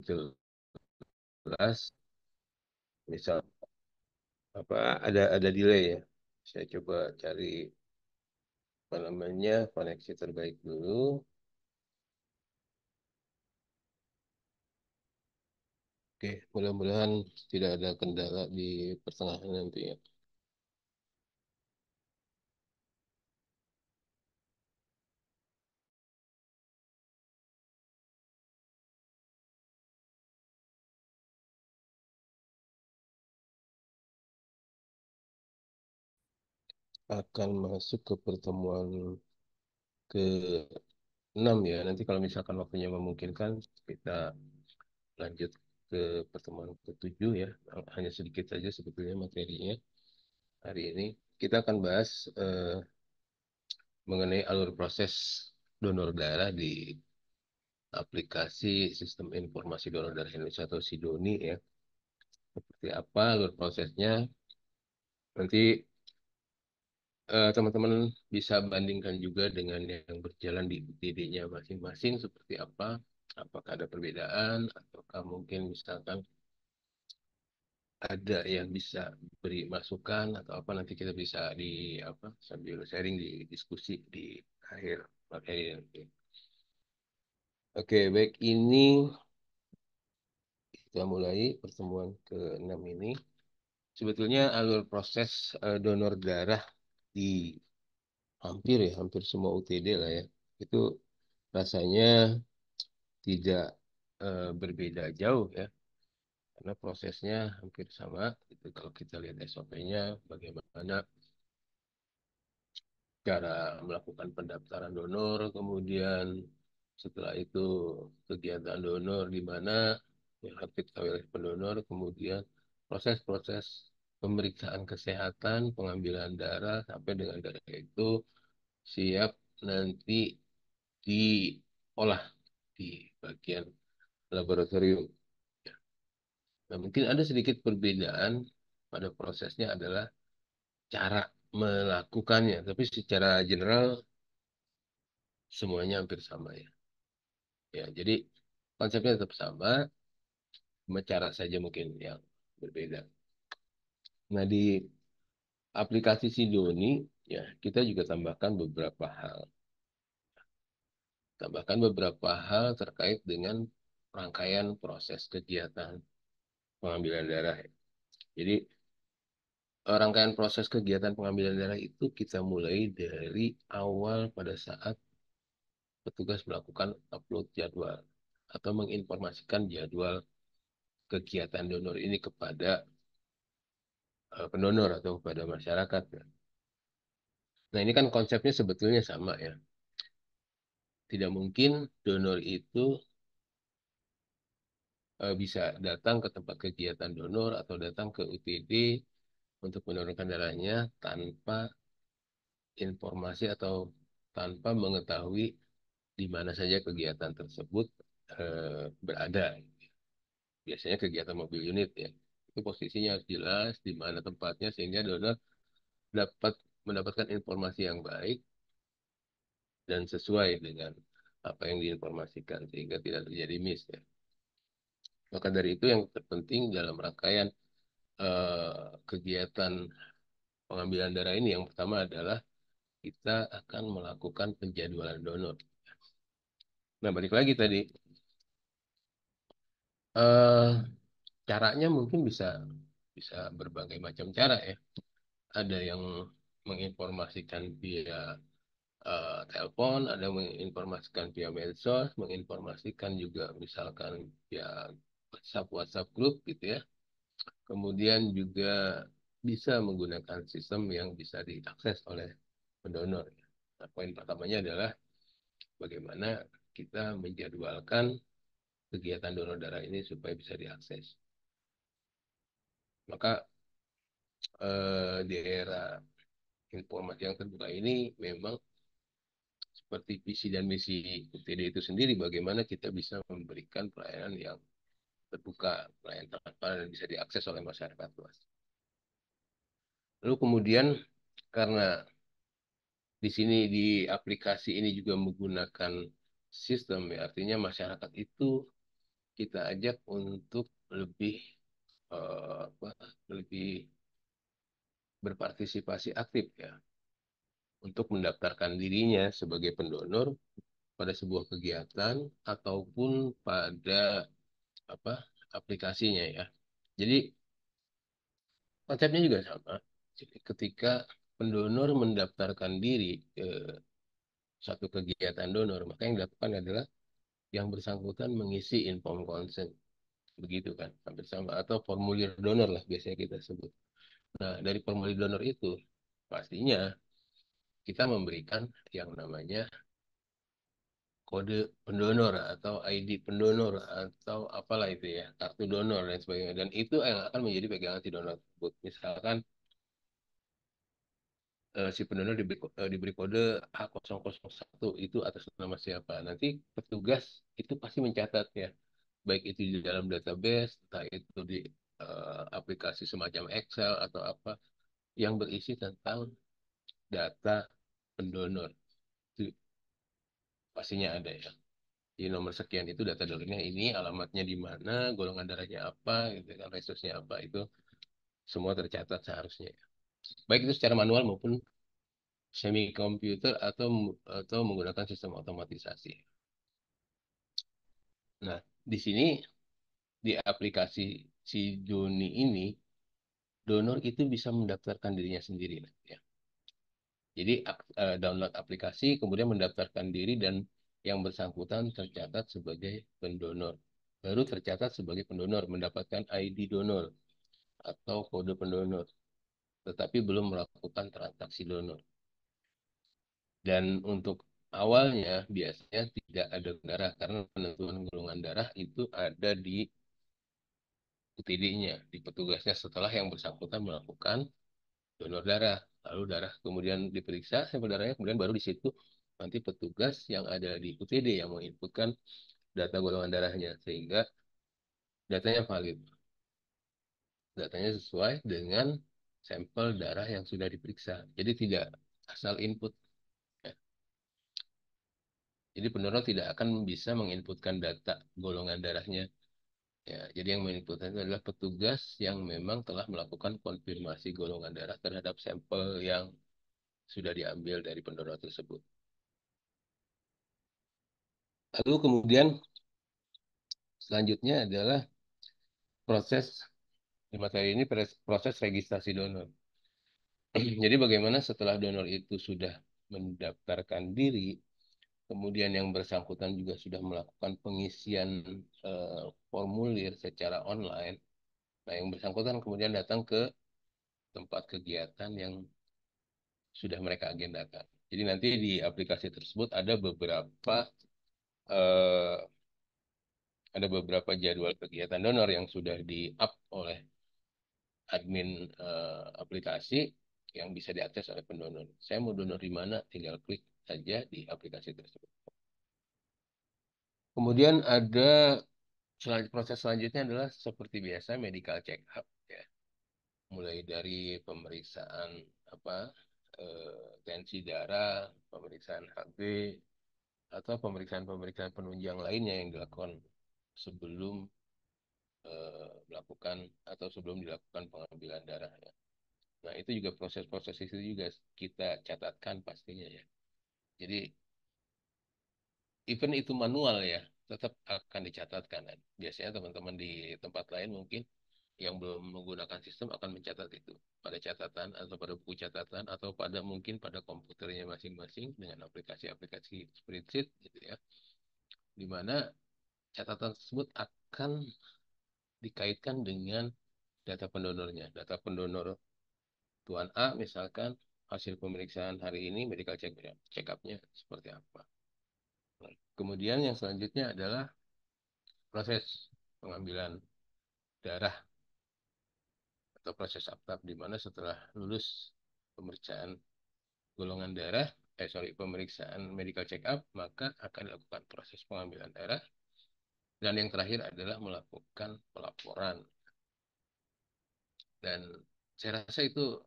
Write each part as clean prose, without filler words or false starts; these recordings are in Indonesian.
jelas. Misal apa ada delay ya. Saya coba cari apa namanya koneksi terbaik dulu. Oke, mudah-mudahan tidak ada kendala di pertengahan nanti ya. Akan masuk ke pertemuan ke-6 ya. Nanti kalau misalkan waktunya memungkinkan, kita lanjut ke pertemuan ke-7 ya. Hanya sedikit saja sebetulnya materinya hari ini. Kita akan bahas mengenai alur proses donor darah di aplikasi Sistem Informasi Donor Darah Indonesia atau SIDONI ya. Seperti apa alur prosesnya? Nanti teman-teman bisa bandingkan juga dengan yang berjalan di UTD-nya masing-masing seperti apa. Apakah ada perbedaan ataukah mungkin misalkan ada yang bisa beri masukan atau apa nanti kita bisa di apa sambil sharing di diskusi di akhir materi nanti. Oke, baik ini kita mulai pertemuan ke-6 ini. Sebetulnya alur proses donor darah di hampir semua UTD lah ya. Itu rasanya tidak berbeda jauh ya. Karena prosesnya hampir sama. Itu kalau kita lihat SOP-nya, bagaimana cara melakukan pendaftaran donor, kemudian setelah itu kegiatan donor di mana yang harus diketahui oleh pendonor, kemudian proses-proses pemeriksaan kesehatan, pengambilan darah, sampai dengan darah itu siap nanti diolah di bagian laboratorium. Nah, mungkin ada sedikit perbedaan pada prosesnya adalah cara melakukannya, tapi secara general semuanya hampir sama ya. Ya, jadi konsepnya tetap sama, cuma cara saja mungkin yang berbeda. Nah, di aplikasi Sidoni, ya kita juga tambahkan beberapa hal. Tambahkan beberapa hal terkait dengan rangkaian proses kegiatan pengambilan darah. Jadi, rangkaian proses kegiatan pengambilan darah itu kita mulai dari awal pada saat petugas melakukan upload jadwal atau menginformasikan jadwal kegiatan donor ini kepada pendonor atau kepada masyarakat. Nah, ini kan konsepnya sebetulnya sama ya. Tidak mungkin donor itu bisa datang ke tempat kegiatan donor atau datang ke UTD untuk mendonorkan darahnya tanpa informasi atau tanpa mengetahui di mana saja kegiatan tersebut berada. Biasanya kegiatan mobil unit ya. Itu posisinya harus jelas di mana tempatnya sehingga donor dapat mendapatkan informasi yang baik dan sesuai dengan apa yang diinformasikan sehingga tidak terjadi miss ya. Maka dari itu yang terpenting dalam rangkaian kegiatan pengambilan darah ini yang pertama adalah kita akan melakukan penjadwalan donor. Nah, balik lagi tadi, eh, caranya mungkin bisa bisa berbagai macam cara ya. Ada yang menginformasikan via telepon, ada yang menginformasikan via medsos, menginformasikan juga misalkan via WhatsApp grup gitu ya. Kemudian juga bisa menggunakan sistem yang bisa diakses oleh pendonor. Nah, poin pertamanya adalah bagaimana kita menjadwalkan kegiatan donor darah ini supaya bisa diakses. Maka di era informasi yang terbuka ini memang seperti visi dan misi UTD itu sendiri bagaimana kita bisa memberikan pelayanan yang terbuka, pelayanan transparan dan bisa diakses oleh masyarakat luas. Lalu kemudian karena di sini di aplikasi ini juga menggunakan sistem ya, artinya masyarakat itu kita ajak untuk lebih apa, lebih berpartisipasi aktif ya untuk mendaftarkan dirinya sebagai pendonor pada sebuah kegiatan ataupun pada apa aplikasinya ya. Jadi konsepnya juga sama. Jadi ketika pendonor mendaftarkan diri ke satu kegiatan donor, maka yang dilakukan adalah yang bersangkutan mengisi inform consent, begitu kan, hampir sama atau formulir donor lah biasanya kita sebut. Nah, dari formulir donor itu pastinya kita memberikan yang namanya kode pendonor atau ID pendonor atau apalah itu ya, kartu donor dan sebagainya. Dan itu yang akan menjadi pegangan si donor tersebut. Misalkan si pendonor diberi kode A001 itu atas nama siapa. Nanti petugas itu pasti mencatat ya, baik itu di dalam database, entah itu di aplikasi semacam Excel atau apa yang berisi tentang data pendonor. Itu pastinya ada ya. Di nomor sekian itu data donornya ini, alamatnya di mana, golongan darahnya apa, gitu kan, resusnya apa, itu semua tercatat seharusnya. Baik itu secara manual maupun semi komputer atau menggunakan sistem otomatisasi. Nah, di sini di aplikasi si Joni ini, donor itu bisa mendaftarkan dirinya sendiri. Ya. Jadi download aplikasi, kemudian mendaftarkan diri dan yang bersangkutan tercatat sebagai pendonor. Baru tercatat sebagai pendonor, mendapatkan ID donor atau kode pendonor, tetapi belum melakukan transaksi donor. Dan untuk awalnya biasanya tidak ada darah karena penentuan golongan darah itu ada di UTD-nya, di petugasnya setelah yang bersangkutan melakukan donor darah. Lalu darah kemudian diperiksa sampel darahnya, kemudian baru di situ nanti petugas yang ada di UTD yang menginputkan data golongan darahnya sehingga datanya valid. Datanya sesuai dengan sampel darah yang sudah diperiksa. Jadi tidak asal input. Ya. Jadi pendonor tidak akan bisa menginputkan data golongan darahnya. Ya, jadi yang menginputkan itu adalah petugas yang memang telah melakukan konfirmasi golongan darah terhadap sampel yang sudah diambil dari pendonor tersebut. Lalu kemudian selanjutnya adalah proses di materi ini proses registrasi donor. Jadi bagaimana setelah donor itu sudah mendaftarkan diri, kemudian yang bersangkutan juga sudah melakukan pengisian formulir secara online. Nah, yang bersangkutan kemudian datang ke tempat kegiatan yang sudah mereka agendakan. Jadi nanti di aplikasi tersebut eh, ada beberapa jadwal kegiatan donor yang sudah di-up oleh admin aplikasi yang bisa diakses oleh pendonor. Saya mau donor di mana, tinggal klik saja di aplikasi tersebut. Kemudian ada proses selanjutnya adalah seperti biasa medical check up ya. Mulai dari pemeriksaan apa tensi darah, pemeriksaan HB atau pemeriksaan-pemeriksaan penunjang lainnya yang dilakukan sebelum melakukan atau sebelum dilakukan pengambilan darah ya. Nah, itu juga proses-proses itu juga kita catatkan pastinya ya. Jadi, even itu manual ya, tetap akan dicatatkan. Dan biasanya teman-teman di tempat lain mungkin yang belum menggunakan sistem akan mencatat itu pada catatan atau pada buku catatan atau pada mungkin pada komputernya masing-masing dengan aplikasi-aplikasi spreadsheet gitu ya. Di mana catatan tersebut akan dikaitkan dengan data pendonornya. Data pendonor Tuan A misalkan hasil pemeriksaan hari ini medical check up-nya seperti apa. Kemudian yang selanjutnya adalah proses pengambilan darah atau proses aptap di mana setelah lulus pemeriksaan golongan darah, pemeriksaan medical check up, maka akan dilakukan proses pengambilan darah dan yang terakhir adalah melakukan pelaporan. Dan saya rasa itu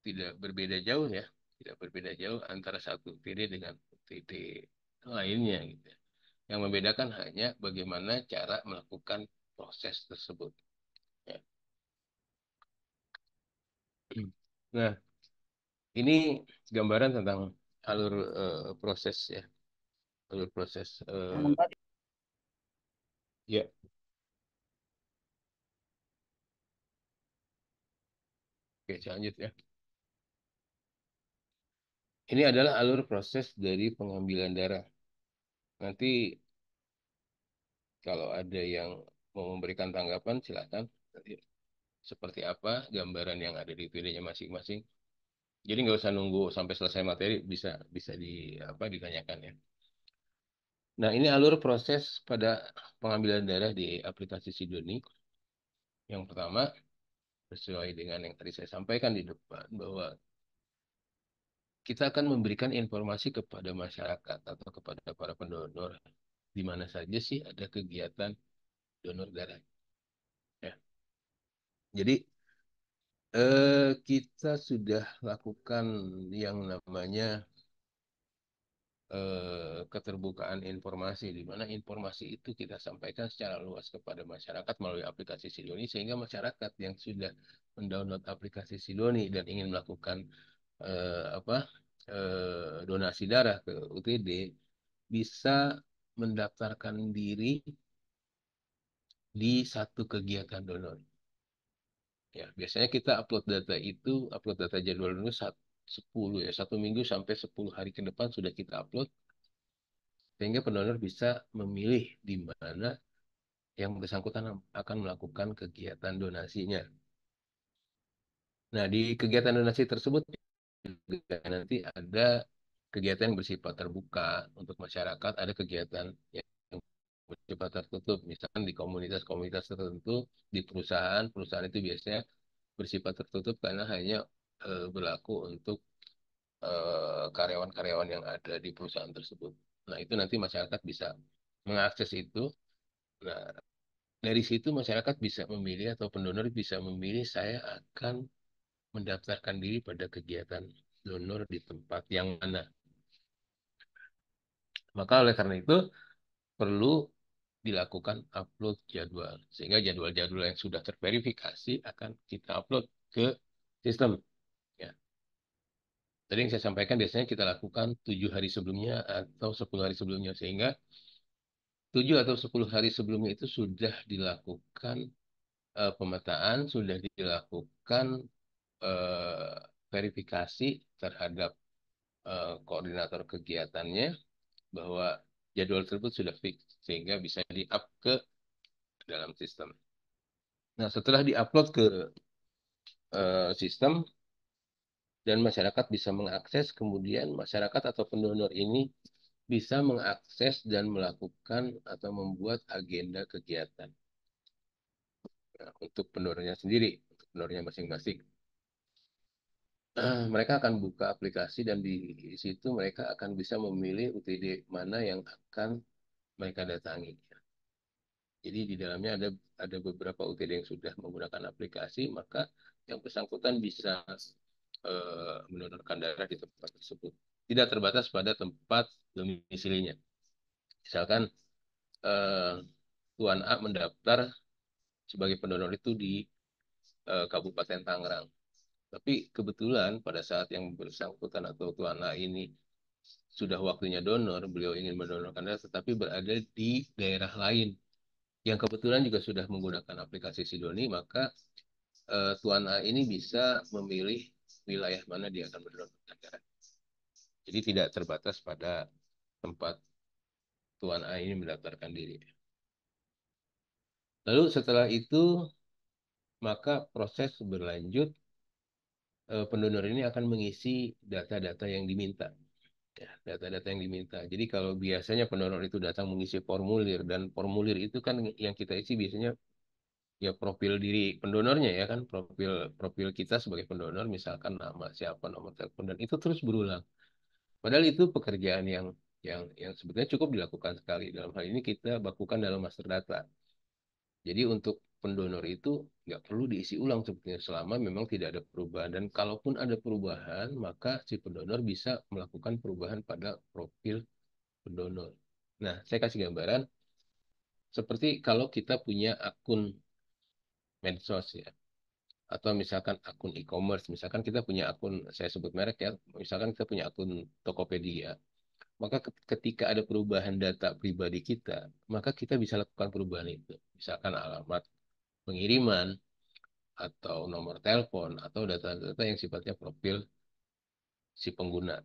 tidak berbeda jauh ya, tidak berbeda jauh antara satu TD dengan TD lainnya gitu. Yang membedakan hanya bagaimana cara melakukan proses tersebut. Ya. Nah, ini gambaran tentang alur proses ya, alur proses. Ya, oke, saya lanjut ya. Ini adalah alur proses dari pengambilan darah. Nanti kalau ada yang mau memberikan tanggapan, silakan. Nanti seperti apa gambaran yang ada di videonya masing-masing. Jadi nggak usah nunggu sampai selesai materi, bisa bisa ditanyakan ya. Nah, ini alur proses pada pengambilan darah di aplikasi Sidoni. Yang pertama, sesuai dengan yang tadi saya sampaikan di depan, bahwa kita akan memberikan informasi kepada masyarakat atau kepada para pendonor di mana saja sih ada kegiatan donor darah. Ya. Jadi kita sudah lakukan yang namanya keterbukaan informasi, di mana informasi itu kita sampaikan secara luas kepada masyarakat melalui aplikasi Sidoni, sehingga masyarakat yang sudah mendownload aplikasi Sidoni dan ingin melakukan donasi darah ke UTD bisa mendaftarkan diri di satu kegiatan donor. Ya, biasanya kita upload data jadwal dulu 10 ya, 1 minggu sampai 10 hari ke depan sudah kita upload, sehingga pendonor bisa memilih di mana yang bersangkutan akan melakukan kegiatan donasinya. Nah, di kegiatan donasi tersebut juga nanti ada kegiatan yang bersifat terbuka untuk masyarakat, ada kegiatan yang bersifat tertutup, misalkan di komunitas-komunitas tertentu, di perusahaan itu biasanya bersifat tertutup karena hanya berlaku untuk karyawan-karyawan yang ada di perusahaan tersebut. Nah, itu nanti masyarakat bisa mengakses itu. Nah, dari situ masyarakat bisa memilih atau pendonor bisa memilih saya akan mendaftarkan diri pada kegiatan donor di tempat yang mana. Maka oleh karena itu perlu dilakukan upload jadwal. Sehingga jadwal-jadwal yang sudah terverifikasi akan kita upload ke sistem. Ya. Tadi yang saya sampaikan biasanya kita lakukan 7 hari sebelumnya atau 10 hari sebelumnya. Sehingga 7 atau 10 hari sebelumnya itu sudah dilakukan pemetaan, sudah dilakukan eh, verifikasi terhadap koordinator kegiatannya bahwa jadwal tersebut sudah fix sehingga bisa di-up ke dalam sistem. Nah, setelah di-upload ke sistem dan masyarakat bisa mengakses, kemudian masyarakat atau pendonor ini bisa mengakses dan melakukan atau membuat agenda kegiatan. Nah, untuk pendonornya sendiri, untuk pendonornya masing-masing. Mereka akan buka aplikasi dan di situ mereka akan bisa memilih UTD mana yang akan mereka datangi. Jadi di dalamnya ada beberapa UTD yang sudah menggunakan aplikasi, maka yang bersangkutan bisa mendonorkan darah di tempat tersebut. Tidak terbatas pada tempat domisilinya. Misalkan eh, Tuan A mendaftar sebagai pendonor itu di Kabupaten Tangerang. Tapi kebetulan pada saat yang bersangkutan atau Tuan A ini sudah waktunya donor, beliau ingin mendonorkan darah, tetapi berada di daerah lain yang kebetulan juga sudah menggunakan aplikasi Sidoni, maka Tuan A ini bisa memilih wilayah mana dia akan mendonorkan darah. Jadi tidak terbatas pada tempat Tuan A ini mendaftarkan diri. Lalu setelah itu, maka proses berlanjut, pendonor ini akan mengisi data-data yang diminta. Ya, data-data yang diminta. Jadi kalau biasanya pendonor itu datang mengisi formulir, dan formulir itu kan yang kita isi biasanya ya profil diri pendonornya ya kan, profil profil kita sebagai pendonor, misalkan nama siapa, nomor telepon, dan itu terus berulang. Padahal itu pekerjaan yang sebetulnya cukup dilakukan sekali. Dalam hal ini kita bakukan dalam master data. Jadi untuk pendonor itu nggak perlu diisi ulang sebetulnya selama memang tidak ada perubahan. Dan kalaupun ada perubahan, maka si pendonor bisa melakukan perubahan pada profil pendonor. Nah, saya kasih gambaran seperti kalau kita punya akun medsos ya, atau misalkan akun e-commerce, misalkan kita punya akun, saya sebut merek ya, misalkan kita punya akun Tokopedia, maka ketika ada perubahan data pribadi kita, maka kita bisa lakukan perubahan itu. Misalkan alamat pengiriman, atau nomor telepon, atau data-data yang sifatnya profil si pengguna.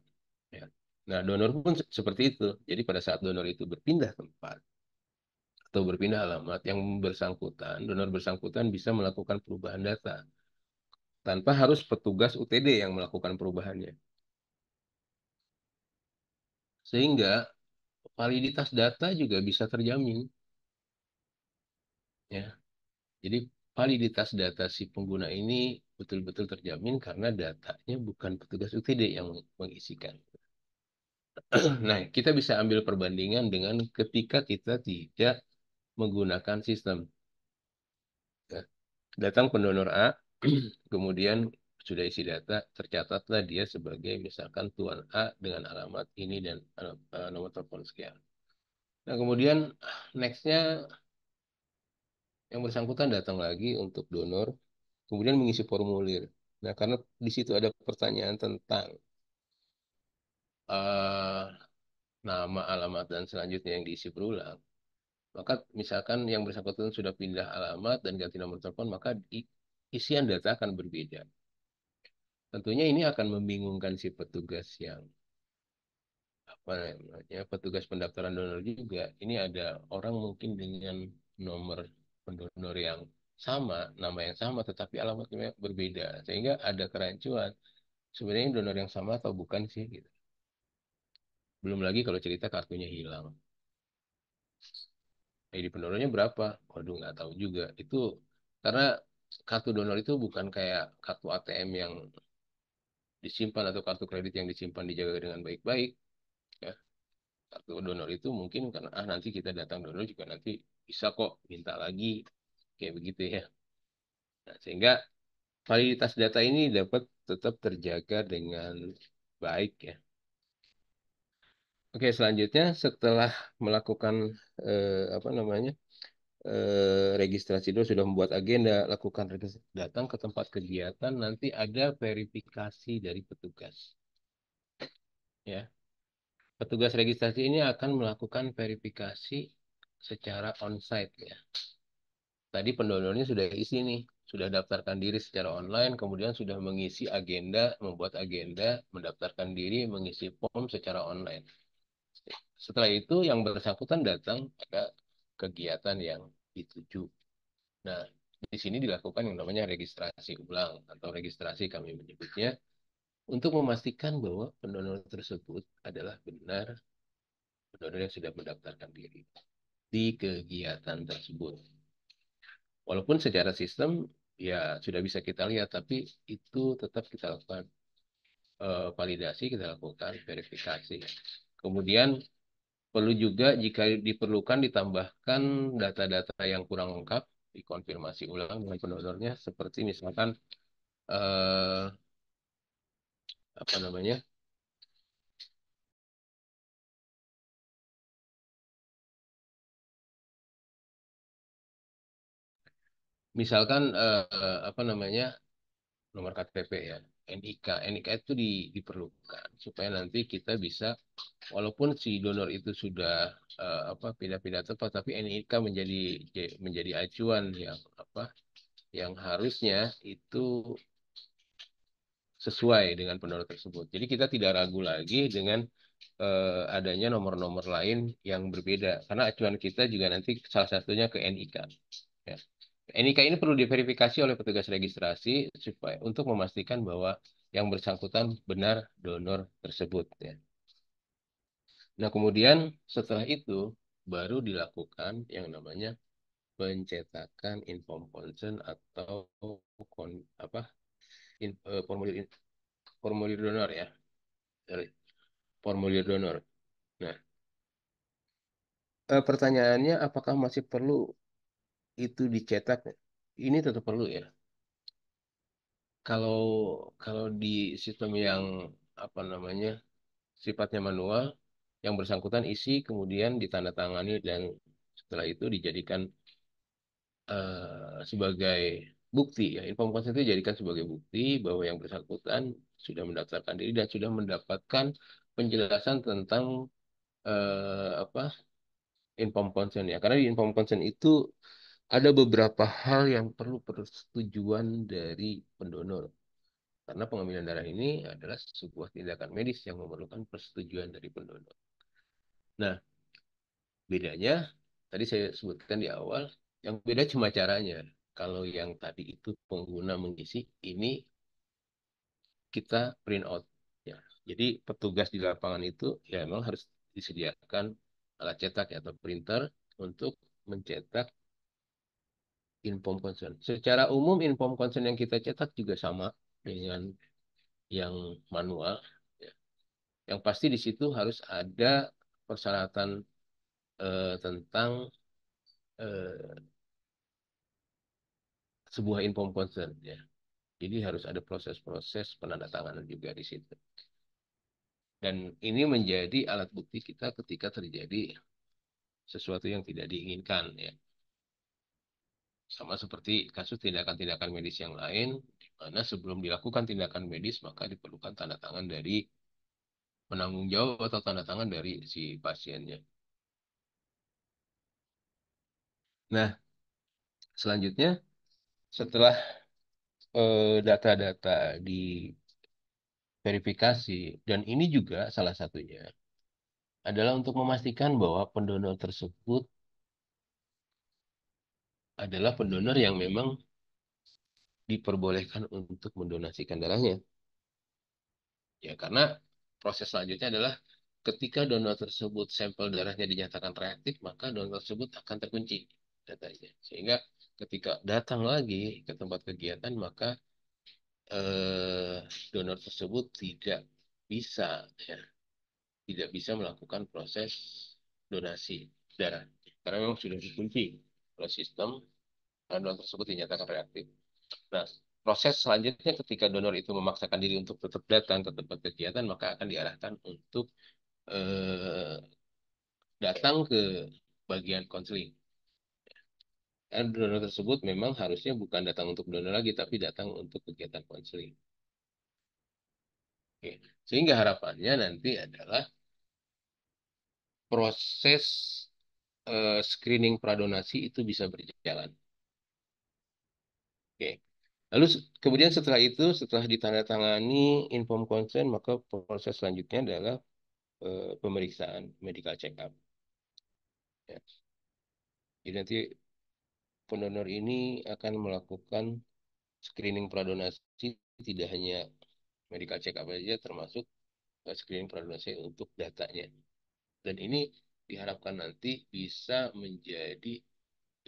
Ya. Nah, donor pun seperti itu. Jadi pada saat donor itu berpindah tempat atau berpindah alamat, yang bersangkutan, donor bersangkutan bisa melakukan perubahan data tanpa harus petugas UTD yang melakukan perubahannya. Sehingga validitas data juga bisa terjamin. Ya. Jadi validitas data si pengguna ini betul-betul terjamin karena datanya bukan petugas UTD yang mengisikan. Nah, kita bisa ambil perbandingan dengan ketika kita tidak menggunakan sistem. Ya. Datang pendonor A, kemudian sudah isi data, tercatatlah dia sebagai misalkan Tuan A dengan alamat ini dan nomor telepon sekian. Nah, kemudian nextnya yang bersangkutan datang lagi untuk donor, kemudian mengisi formulir. Nah, karena di situ ada pertanyaan tentang eh, nama, alamat, dan selanjutnya yang diisi berulang, maka misalkan yang bersangkutan sudah pindah alamat dan ganti nomor telepon, maka isian data akan berbeda. Tentunya ini akan membingungkan si petugas yang apa namanya, petugas pendaftaran donor juga. Ini ada orang mungkin dengan nomor pendonor yang sama, nama yang sama, tetapi alamatnya berbeda, sehingga ada kerancuan. Sebenarnya donor yang sama atau bukan sih? Gitu. Belum lagi kalau cerita kartunya hilang. Di pendonornya berapa? Waduh, nggak tahu juga. Itu karena kartu donor itu bukan kayak kartu ATM yang disimpan atau kartu kredit yang disimpan dijaga dengan baik-baik. Ya, kartu donor itu mungkin karena nanti kita datang donor juga nanti bisa kok minta lagi kayak begitu ya. Nah, sehingga validitas data ini dapat tetap terjaga dengan baik ya. Oke, selanjutnya setelah melakukan apa namanya, registrasi dulu, sudah membuat agenda, lakukan registrasi, datang ke tempat kegiatan, nanti ada verifikasi dari petugas. Ya, petugas registrasi ini akan melakukan verifikasi secara onsite ya. Tadi pendonornya sudah isi nih, sudah daftarkan diri secara online, kemudian sudah mengisi agenda, membuat agenda, mendaftarkan diri, mengisi form secara online. Setelah itu yang bersangkutan datang pada kegiatan yang dituju. Nah, di sini dilakukan yang namanya registrasi ulang atau registrasi kami menyebutnya untuk memastikan bahwa pendonor tersebut adalah benar pendonor yang sudah mendaftarkan diri di kegiatan tersebut. Walaupun secara sistem ya sudah bisa kita lihat, tapi itu tetap kita lakukan validasi, kita lakukan verifikasi. Kemudian perlu juga jika diperlukan ditambahkan data-data yang kurang lengkap, dikonfirmasi ulang dengan pendonornya, seperti misalkan eh, apa namanya, misalkan apa namanya, nomor KTP ya, NIK. NIK itu diperlukan supaya nanti kita bisa, walaupun si donor itu sudah apa pindah-pindah tempat, tapi NIK menjadi acuan yang apa, yang harusnya itu sesuai dengan pendonor tersebut. Jadi kita tidak ragu lagi dengan adanya nomor-nomor lain yang berbeda, karena acuan kita juga nanti salah satunya ke NIK. Ya. NIK ini perlu diverifikasi oleh petugas registrasi supaya untuk memastikan bahwa yang bersangkutan benar donor tersebut. Ya. Nah, kemudian setelah itu baru dilakukan yang namanya pencetakan inform consent atau apa, formulir formulir donor ya, dari formulir donor. Nah, pertanyaannya apakah masih perlu itu dicetak? Ini tetap perlu ya. Kalau kalau di sistem yang apa namanya sifatnya manual, yang bersangkutan isi, kemudian ditandatangani dan setelah itu dijadikan sebagai bukti ya. Inform consent itu dijadikan sebagai bukti bahwa yang bersangkutan sudah mendaftarkan diri dan sudah mendapatkan penjelasan tentang apa inform consent ya. Karena di inform consent itu ada beberapa hal yang perlu persetujuan dari pendonor. Karena pengambilan darah ini adalah sebuah tindakan medis yang memerlukan persetujuan dari pendonor. Nah, bedanya tadi saya sebutkan di awal, yang beda cuma caranya. Kalau yang tadi itu pengguna mengisi, ini kita print out. Ya. Jadi petugas di lapangan itu ya memang harus disediakan alat cetak atau printer untuk mencetak inform consent. Secara umum inform consent yang kita cetak juga sama dengan yang manual. Ya. Yang pasti di situ harus ada persyaratan tentang eh, sebuah inform consent ya. Jadi harus ada proses-proses penandatanganan juga di situ. Dan ini menjadi alat bukti kita ketika terjadi sesuatu yang tidak diinginkan ya. Sama seperti kasus tindakan-tindakan medis yang lain, di mana sebelum dilakukan tindakan medis maka diperlukan tanda tangan dari penanggung jawab atau tanda tangan dari si pasiennya. Nah, selanjutnya setelah data-data diverifikasi dan ini juga salah satunya adalah untuk memastikan bahwa pendonor tersebut adalah pendonor yang memang diperbolehkan untuk mendonasikan darahnya. Ya, karena proses selanjutnya adalah ketika donor tersebut sampel darahnya dinyatakan reaktif, maka donor tersebut akan terkunci datanya. Sehingga ketika datang lagi ke tempat kegiatan, maka eh, donor tersebut bisa ya, tidak bisa melakukan proses donasi darah karena memang sudah dikunci oleh sistem dan donor tersebut dinyatakan reaktif. Nah, proses selanjutnya ketika donor itu memaksakan diri untuk tetap datang ke tempat kegiatan, maka akan diarahkan untuk eh, datang ke bagian konseling. Dan donor tersebut memang harusnya bukan datang untuk donor lagi, tapi datang untuk kegiatan konseling. Oke. Sehingga harapannya nanti adalah proses screening pradonasi itu bisa berjalan. Oke. Lalu kemudian setelah itu, setelah ditandatangani inform consent, maka proses selanjutnya adalah pemeriksaan medical check up. Ya. Jadi nanti pendonor ini akan melakukan screening pradonasi tidak hanya medical check up saja, termasuk screening pradonasi untuk datanya. Dan ini diharapkan nanti bisa menjadi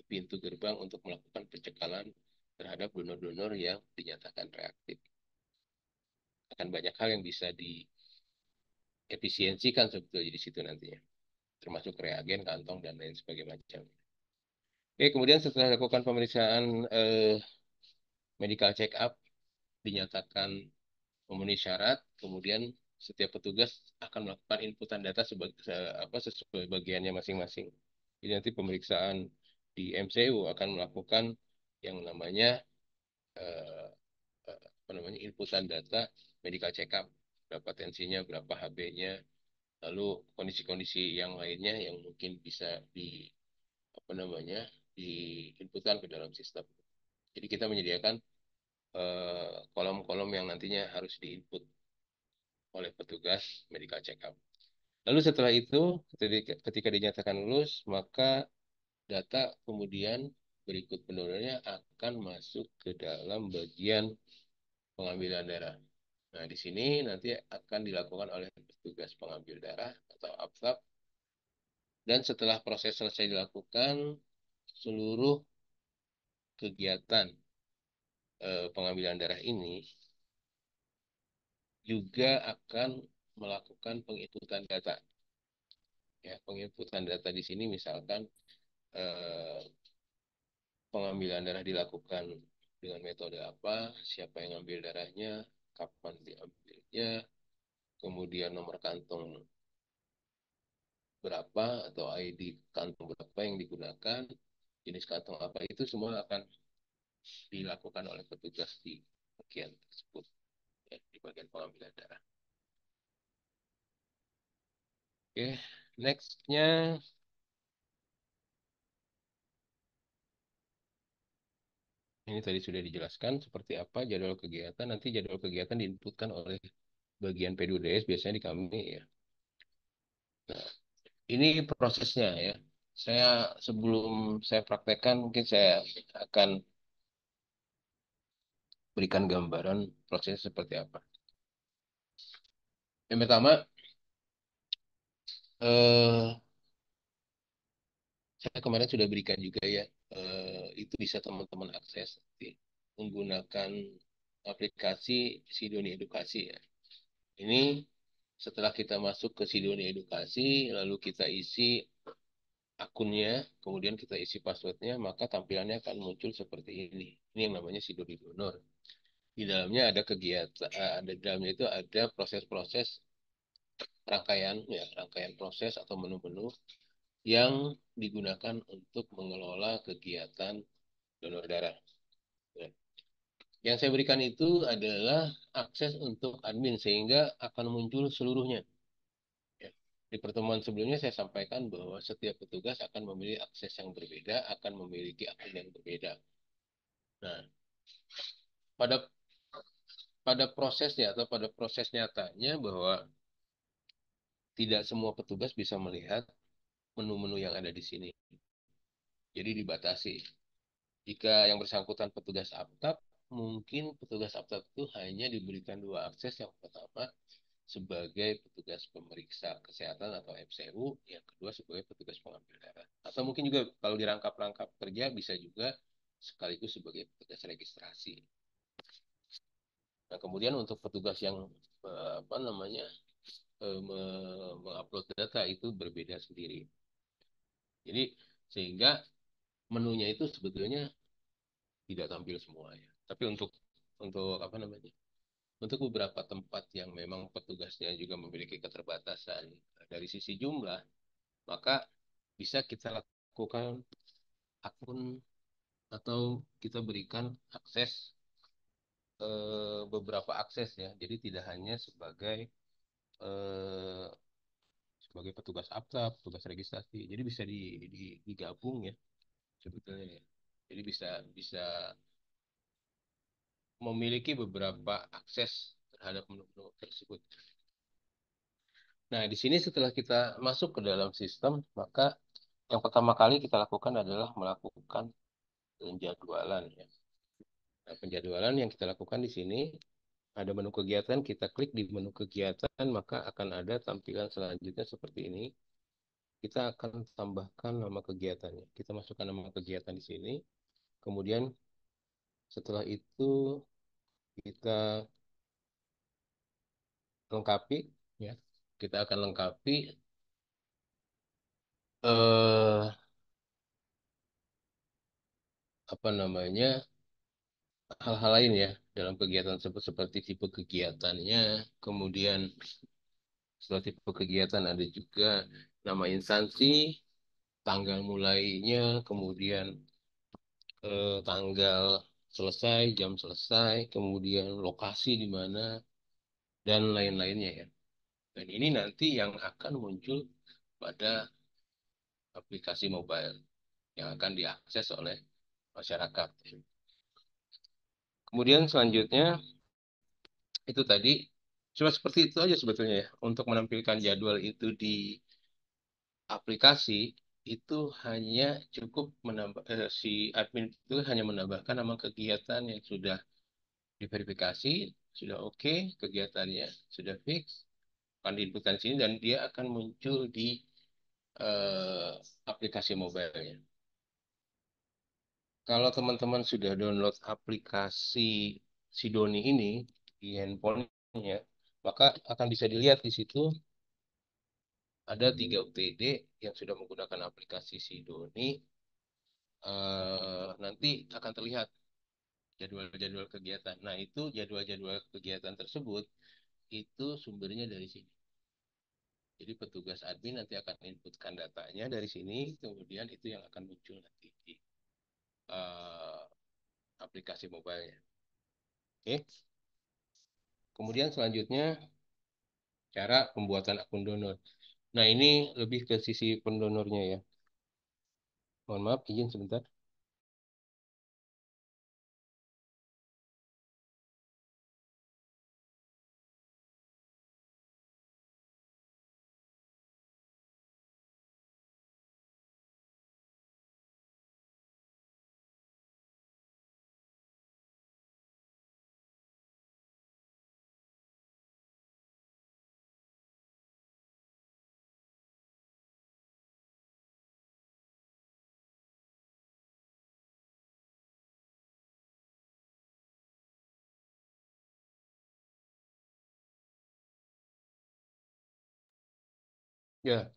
pintu gerbang untuk melakukan pencekalan terhadap donor-donor yang dinyatakan reaktif. Akan banyak hal yang bisa diefisiensikan sebetulnya di situ nantinya, termasuk reagen, kantong, dan lain sebagainya macam. Oke, kemudian setelah dilakukan pemeriksaan medical check up, dinyatakan memenuhi syarat, kemudian setiap petugas akan melakukan inputan data sesuai bagiannya masing-masing. Jadi nanti pemeriksaan di MCU akan melakukan yang namanya eh, apa namanya inputan data medical check up, berapa tensinya, berapa HB-nya, lalu kondisi-kondisi yang lainnya yang mungkin bisa apa namanya diinputkan ke dalam sistem. Jadi kita menyediakan kolom-kolom yang nantinya harus diinput oleh petugas medical check up. Lalu setelah itu, ketika dinyatakan lulus, maka data kemudian berikut penurunannya akan masuk ke dalam bagian pengambilan darah. Nah, di sini nanti akan dilakukan oleh petugas pengambil darah atau APSAP. Dan setelah proses selesai dilakukan, seluruh kegiatan pengambilan darah ini juga akan melakukan penginputan data. Ya, penginputan data di sini misalkan eh, pengambilan darah dilakukan dengan metode apa, siapa yang ambil darahnya, kapan diambilnya, kemudian nomor kantong berapa atau ID kantong berapa yang digunakan, jenis kantong apa itu semua akan dilakukan oleh petugas di bagian tersebut, ya, di bagian pengambilan darah. Oke, nextnya ini tadi sudah dijelaskan seperti apa jadwal kegiatan. Nanti jadwal kegiatan diinputkan oleh bagian P2DS biasanya di kami ya. Nah, ini prosesnya ya. Saya sebelum saya praktekkan mungkin saya akan berikan gambaran prosesnya seperti apa. Yang pertama, eh, saya kemarin sudah berikan juga ya. Itu bisa teman-teman akses menggunakan aplikasi Sidoni Edukasi ya. Ini setelah kita masuk ke Sidoni Edukasi, lalu kita isi akunnya, kemudian kita isi passwordnya, maka tampilannya akan muncul seperti ini. Ini yang namanya Sidoni Donor. Di dalamnya ada kegiatan, ada di dalamnya itu ada proses-proses rangkaian, ya, rangkaian proses atau menu-menu yang digunakan untuk mengelola kegiatan donor darah. Ya. Yang saya berikan itu adalah akses untuk admin sehingga akan muncul seluruhnya. Ya. Di pertemuan sebelumnya saya sampaikan bahwa setiap petugas akan memiliki akses yang berbeda, akan memiliki akun yang berbeda. Nah, pada pada prosesnya atau pada proses nyatanya bahwa tidak semua petugas bisa melihat menu-menu yang ada di sini. Jadi dibatasi. Jika yang bersangkutan petugas aptab, mungkin petugas aptab itu hanya diberikan dua akses. Yang pertama sebagai petugas pemeriksa kesehatan atau MCU, yang kedua sebagai petugas pengambil darah. Atau mungkin juga kalau dirangkap-rangkap kerja bisa juga sekaligus sebagai petugas registrasi. Nah, kemudian untuk petugas yang apa namanya mengupload data itu berbeda sendiri. Jadi sehingga menunya itu sebetulnya tidak tampil semua ya. Tapi untuk apa namanya? Untuk beberapa tempat yang memang petugasnya juga memiliki keterbatasan dari sisi jumlah, maka bisa kita lakukan akun atau kita berikan akses beberapa akses ya. Jadi tidak hanya eh, sebagai petugas apta, petugas registrasi. Jadi bisa digabung ya sebetulnya ya. Jadi bisa bisa memiliki beberapa akses terhadap menu-menu tersebut. Nah, di sini setelah kita masuk ke dalam sistem, maka yang pertama kali kita lakukan adalah melakukan penjadwalan ya. Nah, penjadwalan yang kita lakukan di sini ada menu kegiatan, kita klik di menu kegiatan, maka akan ada tampilan selanjutnya seperti ini. Kita akan tambahkan nama kegiatannya. Kita masukkan nama kegiatan di sini. Kemudian setelah itu kita lengkapi ya. Kita akan lengkapi eh apa namanya hal-hal lain ya dalam kegiatan tersebut seperti tipe kegiatannya, kemudian setelah tipe kegiatan ada juga nama instansi, tanggal mulainya, kemudian tanggal selesai, jam selesai, kemudian lokasi di mana dan lain-lainnya ya. Dan ini nanti yang akan muncul pada aplikasi mobile yang akan diakses oleh masyarakat. Kemudian selanjutnya itu tadi cuma seperti itu aja sebetulnya ya. Untuk menampilkan jadwal itu di aplikasi itu hanya cukup menambah si admin itu hanya menambahkan nama kegiatan yang sudah diverifikasi, sudah oke, kegiatannya sudah fix, akan diinputkan sini dan dia akan muncul di eh, aplikasi mobile. Kalau teman-teman sudah download aplikasi Sidoni ini di handphonenya, maka akan bisa dilihat di situ ada 3 UTD yang sudah menggunakan aplikasi Sidoni. Nanti akan terlihat jadwal-jadwal kegiatan. Nah, itu jadwal-jadwal kegiatan tersebut itu sumbernya dari sini. Jadi petugas admin nanti akan inputkan datanya dari sini, kemudian itu yang akan muncul nanti di eh, aplikasi mobile. Oke. Kemudian selanjutnya cara pembuatan akun donor. Nah, ini lebih ke sisi pendonornya ya. Mohon maaf, izin sebentar. Ya,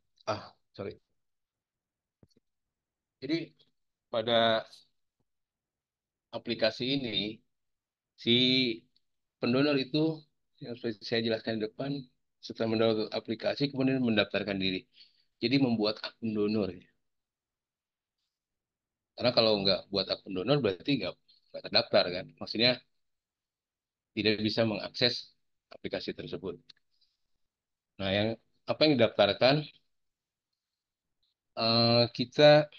sorry. Jadi pada aplikasi ini si pendonor itu yang sudah saya jelaskan di depan setelah mendownload aplikasi kemudian mendaftarkan diri. Jadi membuat akun donor. Karena kalau nggak buat akun donor berarti nggak terdaftar kan. Maksudnya tidak bisa mengakses aplikasi tersebut. Nah, yang apa yang didaftarkan kita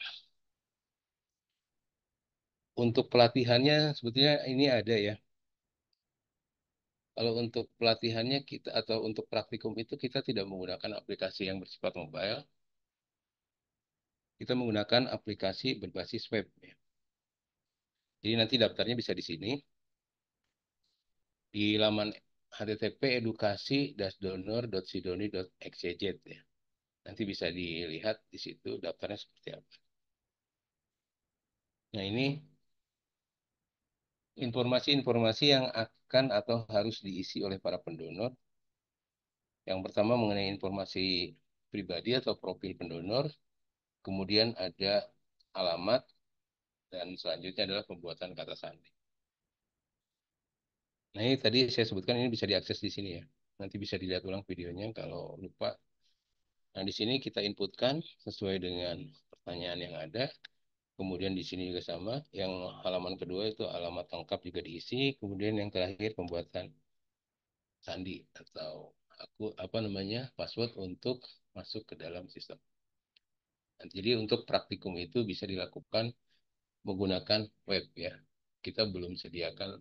untuk pelatihannya sebetulnya ini ada ya. Kalau untuk pelatihannya kita atau untuk praktikum itu kita tidak menggunakan aplikasi yang bersifat mobile, kita menggunakan aplikasi berbasis web. Ya. Jadi nanti daftarnya bisa di sini di laman http edukasi-donor.sidoni.xyz ya. Nanti bisa dilihat di situ daftarnya seperti apa. Nah, ini informasi-informasi yang akan atau harus diisi oleh para pendonor. Yang pertama mengenai informasi pribadi atau profil pendonor, kemudian ada alamat, dan selanjutnya adalah pembuatan kata sandi. Nah, ini tadi saya sebutkan ini bisa diakses di sini ya. Nanti bisa dilihat ulang videonya kalau lupa. Nah, di sini kita inputkan sesuai dengan pertanyaan yang ada. Kemudian di sini juga sama. Yang halaman kedua itu alamat lengkap juga diisi. Kemudian yang terakhir pembuatan sandi atau aku apa namanya password untuk masuk ke dalam sistem. Nah, jadi untuk praktikum itu bisa dilakukan menggunakan web ya. Kita belum sediakan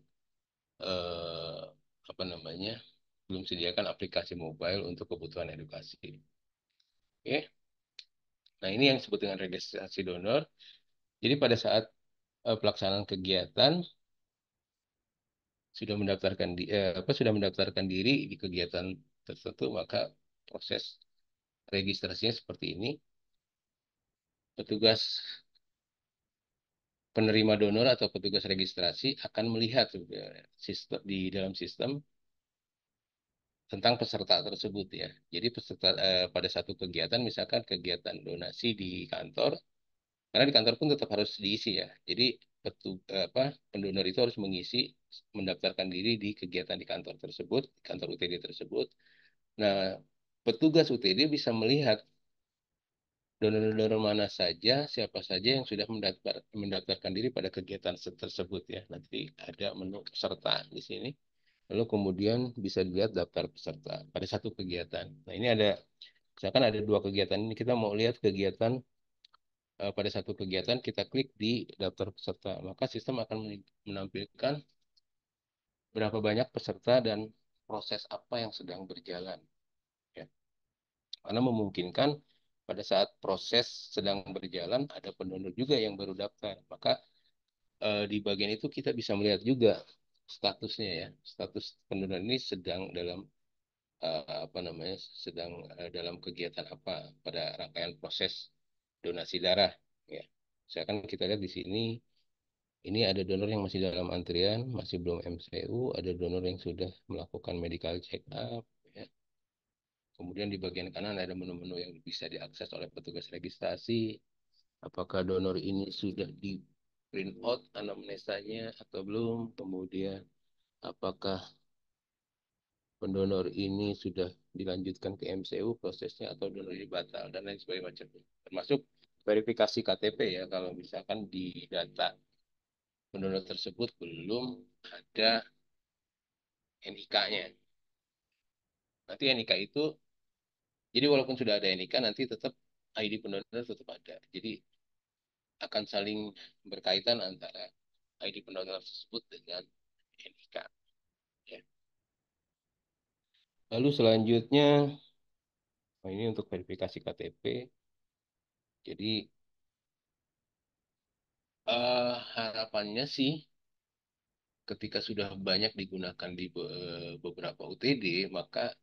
eh, apa namanya belum sediakan aplikasi mobile untuk kebutuhan edukasi. Oke. Nah, ini yang disebut dengan registrasi donor. Jadi pada saat pelaksanaan kegiatan sudah mendaftarkan diri di kegiatan tertentu, maka proses registrasinya seperti ini. Petugas penerima donor atau petugas registrasi akan melihat sistem di dalam sistem tentang peserta tersebut ya. Jadi peserta pada satu kegiatan, misalkan kegiatan donasi di kantor, karena di kantor pun tetap harus diisi ya. Jadi pendonor itu harus mendaftarkan diri di kegiatan di kantor tersebut, di kantor UTD tersebut. Nah, petugas UTD bisa melihat donor-donor mana saja, siapa saja yang sudah mendaftarkan diri pada kegiatan tersebut ya. Nanti ada menu peserta di sini. Lalu kemudian bisa dilihat daftar peserta pada satu kegiatan. Nah, ini ada, misalkan ada dua kegiatan ini, kita mau lihat kegiatan pada satu kegiatan, kita klik di daftar peserta. Maka sistem akan menampilkan berapa banyak peserta dan proses apa yang sedang berjalan. Ya. Karena memungkinkan pada saat proses sedang berjalan, ada pendonor juga yang baru daftar. Maka di bagian itu kita bisa melihat juga statusnya ya. Status pendonor ini sedang dalam apa namanya sedang dalam kegiatan apa pada rangkaian proses donasi darah ya. Misalkan kita lihat di sini ini ada donor yang masih dalam antrian, masih belum MCU, ada donor yang sudah melakukan medical check up ya. Kemudian di bagian kanan ada menu-menu yang bisa diakses oleh petugas registrasi. Apakah donor ini sudah di print out anamnesanya atau belum? Kemudian apakah pendonor ini sudah dilanjutkan ke MCU prosesnya atau donor ini batal dan lain sebagainya macam. Termasuk verifikasi KTP ya kalau misalkan di data pendonor tersebut belum ada NIK-nya. Nanti NIK itu, jadi walaupun sudah ada NIK, nanti tetap ID pendonor tetap ada. Jadi akan saling berkaitan antara ID pendonor tersebut dengan NIK. Ya. Lalu selanjutnya, ini untuk verifikasi KTP. Jadi harapannya sih ketika sudah banyak digunakan di beberapa UTD, maka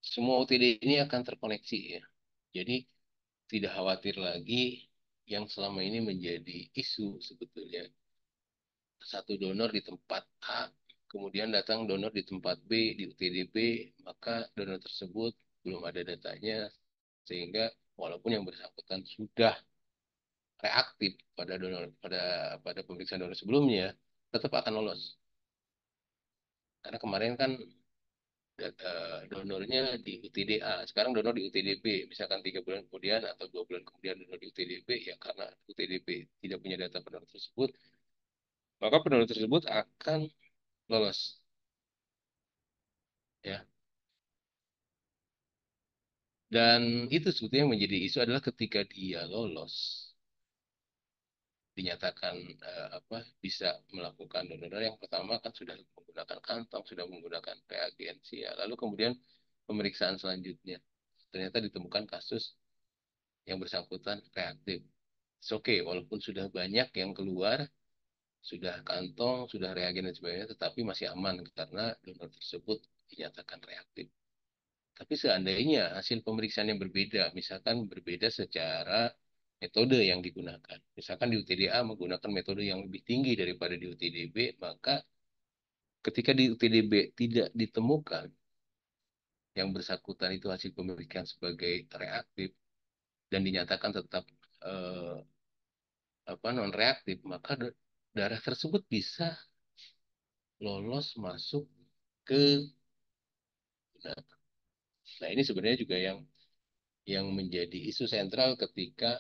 semua UTD ini akan terkoneksi ya. Jadi tidak khawatir lagi yang selama ini menjadi isu sebetulnya. Satu donor di tempat A, kemudian datang donor di tempat B, di UTD B, maka donor tersebut belum ada datanya, sehingga walaupun yang bersangkutan sudah reaktif pada donor pada pemeriksaan donor sebelumnya, tetap akan lolos. Karena kemarin kan donornya di UTD A, sekarang donor di UTD B, misalkan 3 bulan kemudian atau 2 bulan kemudian donor di UTD B, ya karena UTD B tidak punya data pendonor tersebut, maka pendonor tersebut akan lolos. Ya, dan itu sebetulnya yang menjadi isu adalah ketika dia lolos, dinyatakan bisa melakukan donor yang pertama kan sudah menggunakan kantong, sudah menggunakan reagensi ya. Lalu kemudian pemeriksaan selanjutnya ternyata ditemukan kasus yang bersangkutan reaktif. Oke, okay, walaupun sudah banyak yang keluar, sudah kantong, sudah reagen dan sebagainya, tetapi masih aman karena donor tersebut dinyatakan reaktif. Tapi seandainya hasil pemeriksaan yang berbeda, misalkan berbeda secara metode yang digunakan. Misalkan di UTDA menggunakan metode yang lebih tinggi daripada di UTDB, maka ketika di UTDB tidak ditemukan yang bersangkutan itu hasil pemeriksaan sebagai reaktif dan dinyatakan tetap eh, non reaktif, maka darah tersebut bisa lolos masuk ke, nah, nah ini sebenarnya juga yang menjadi isu sentral ketika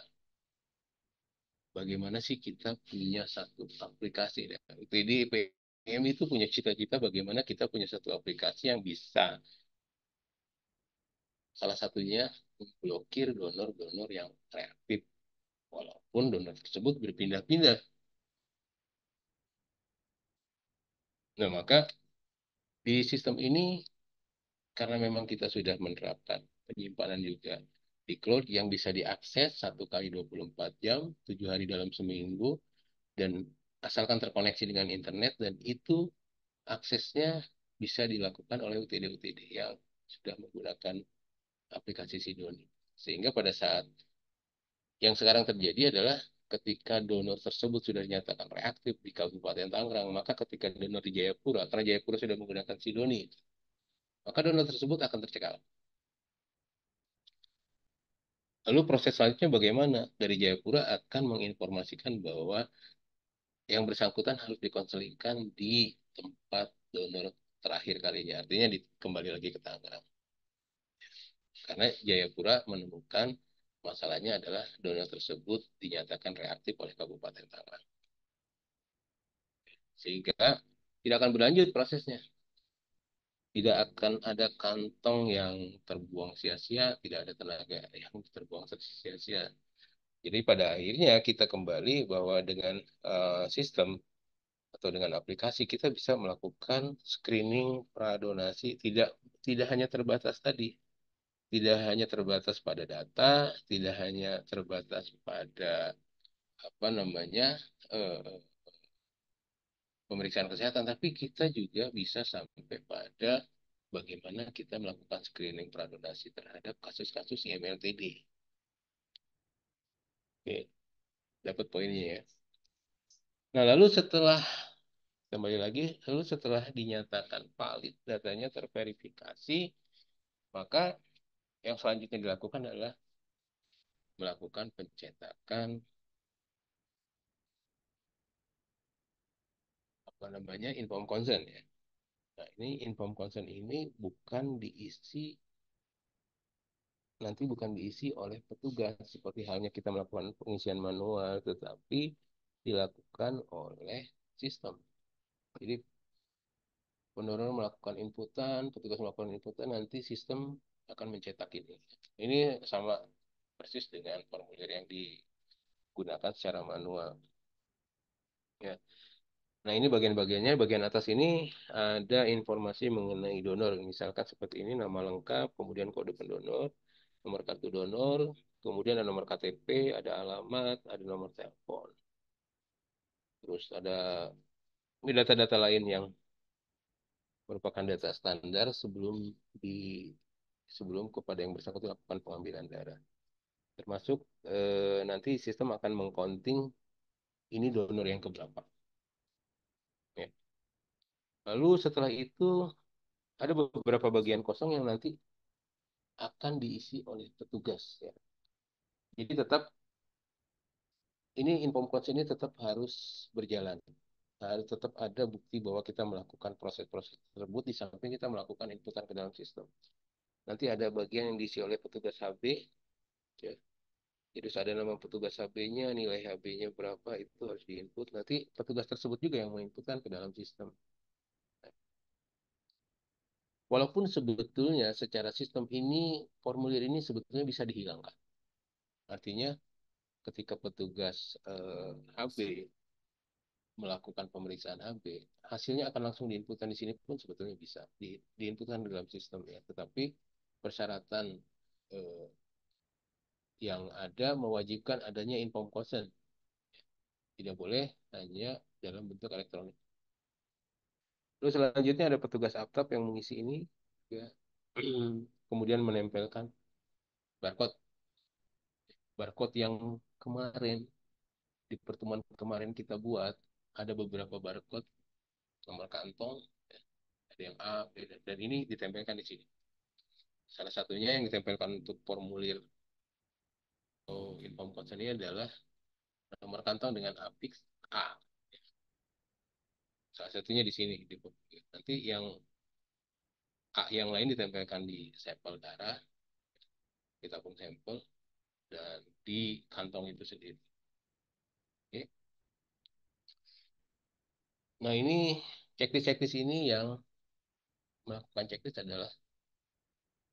bagaimana sih kita punya satu aplikasi. UTD PM itu punya cita-cita bagaimana kita punya satu aplikasi yang bisa salah satunya memblokir donor-donor yang reaktif walaupun donor tersebut berpindah-pindah. Nah, maka di sistem ini karena memang kita sudah menerapkan penyimpanan juga di cloud yang bisa diakses 1 kali 24 jam, 7 hari dalam seminggu, dan asalkan terkoneksi dengan internet, dan itu aksesnya bisa dilakukan oleh UTD-UTD yang sudah menggunakan aplikasi Sidoni. Sehingga pada saat yang sekarang terjadi adalah ketika donor tersebut sudah dinyatakan reaktif di Kabupaten Tangerang, maka ketika donor di Jayapura, karena Jayapura sudah menggunakan Sidoni, maka donor tersebut akan tercekal. Lalu proses selanjutnya bagaimana? Dari Jayapura akan menginformasikan bahwa yang bersangkutan harus dikonseling di tempat donor terakhir kalinya. Artinya kembali lagi ke Tangerang. Karena Jayapura menemukan masalahnya adalah donor tersebut dinyatakan reaktif oleh Kabupaten Tangerang. Sehingga tidak akan berlanjut prosesnya. Tidak akan ada kantong yang terbuang sia-sia, tidak ada tenaga yang terbuang sia-sia. Jadi pada akhirnya kita kembali bahwa dengan sistem atau dengan aplikasi kita bisa melakukan screening pradonasi, tidak tidak hanya terbatas tadi, tidak hanya terbatas pada data, tidak hanya terbatas pada apa namanya eh, pemeriksaan kesehatan, tapi kita juga bisa sampai pada bagaimana kita melakukan screening pradonasi terhadap kasus-kasus IMLTD. Oke, dapat poinnya ya. Nah, lalu setelah kembali lagi, lalu setelah dinyatakan valid, datanya terverifikasi, maka yang selanjutnya dilakukan adalah melakukan pencetakan apa namanya inform consent ya. Nah, ini inform consent ini nanti bukan diisi oleh petugas seperti halnya kita melakukan pengisian manual, tetapi dilakukan oleh sistem. Jadi pendonor melakukan inputan, petugas melakukan inputan, nanti sistem akan mencetak ini. Ini sama persis dengan formulir yang digunakan secara manual. Ya. Nah, ini bagian-bagiannya. Bagian atas ini ada informasi mengenai donor. Misalkan seperti ini, nama lengkap, kemudian kode pendonor, nomor kartu donor, kemudian ada nomor KTP, ada alamat, ada nomor telepon. Terus ada ini data-data lain yang merupakan data standar sebelum kepada yang bersangkutan lakukan pengambilan darah. Termasuk nanti sistem akan mengcounting ini donor yang keberapa. Ya. Lalu setelah itu ada beberapa bagian kosong yang nanti akan diisi oleh petugas. Ya. Jadi tetap ini inform coach ini tetap harus berjalan. Harus tetap ada bukti bahwa kita melakukan proses-proses tersebut di samping kita melakukan inputan ke dalam sistem. Nanti ada bagian yang diisi oleh petugas HB. Ya. Jadi ada nama petugas HB-nya, nilai HB-nya berapa itu harus diinput. Nanti petugas tersebut juga yang menginputkan ke dalam sistem. Walaupun sebetulnya secara sistem ini formulir ini sebetulnya bisa dihilangkan. Artinya ketika petugas HB melakukan pemeriksaan HB, hasilnya akan langsung diinputkan di sini pun sebetulnya bisa diinputkan di dalam sistem ya. Tetapi persyaratan eh, yang ada mewajibkan adanya inform consent. Tidak boleh hanya dalam bentuk elektronik. Terus selanjutnya ada petugas aptab yang mengisi ini, ya. Kemudian menempelkan barcode, barcode yang kemarin di pertemuan kemarin kita buat ada beberapa barcode nomor kantong, ya. Ada yang A, B, dan ini ditempelkan di sini. Salah satunya yang ditempelkan untuk formulir atau inform consent ini adalah nomor kantong dengan afix A. Salah satunya di sini di formulir. Nanti yang A yang lain ditempelkan di sampel darah, kita pun sampel dan di kantong itu sendiri. Oke. Nah, ini checklist-checklist ini yang melakukan checklist adalah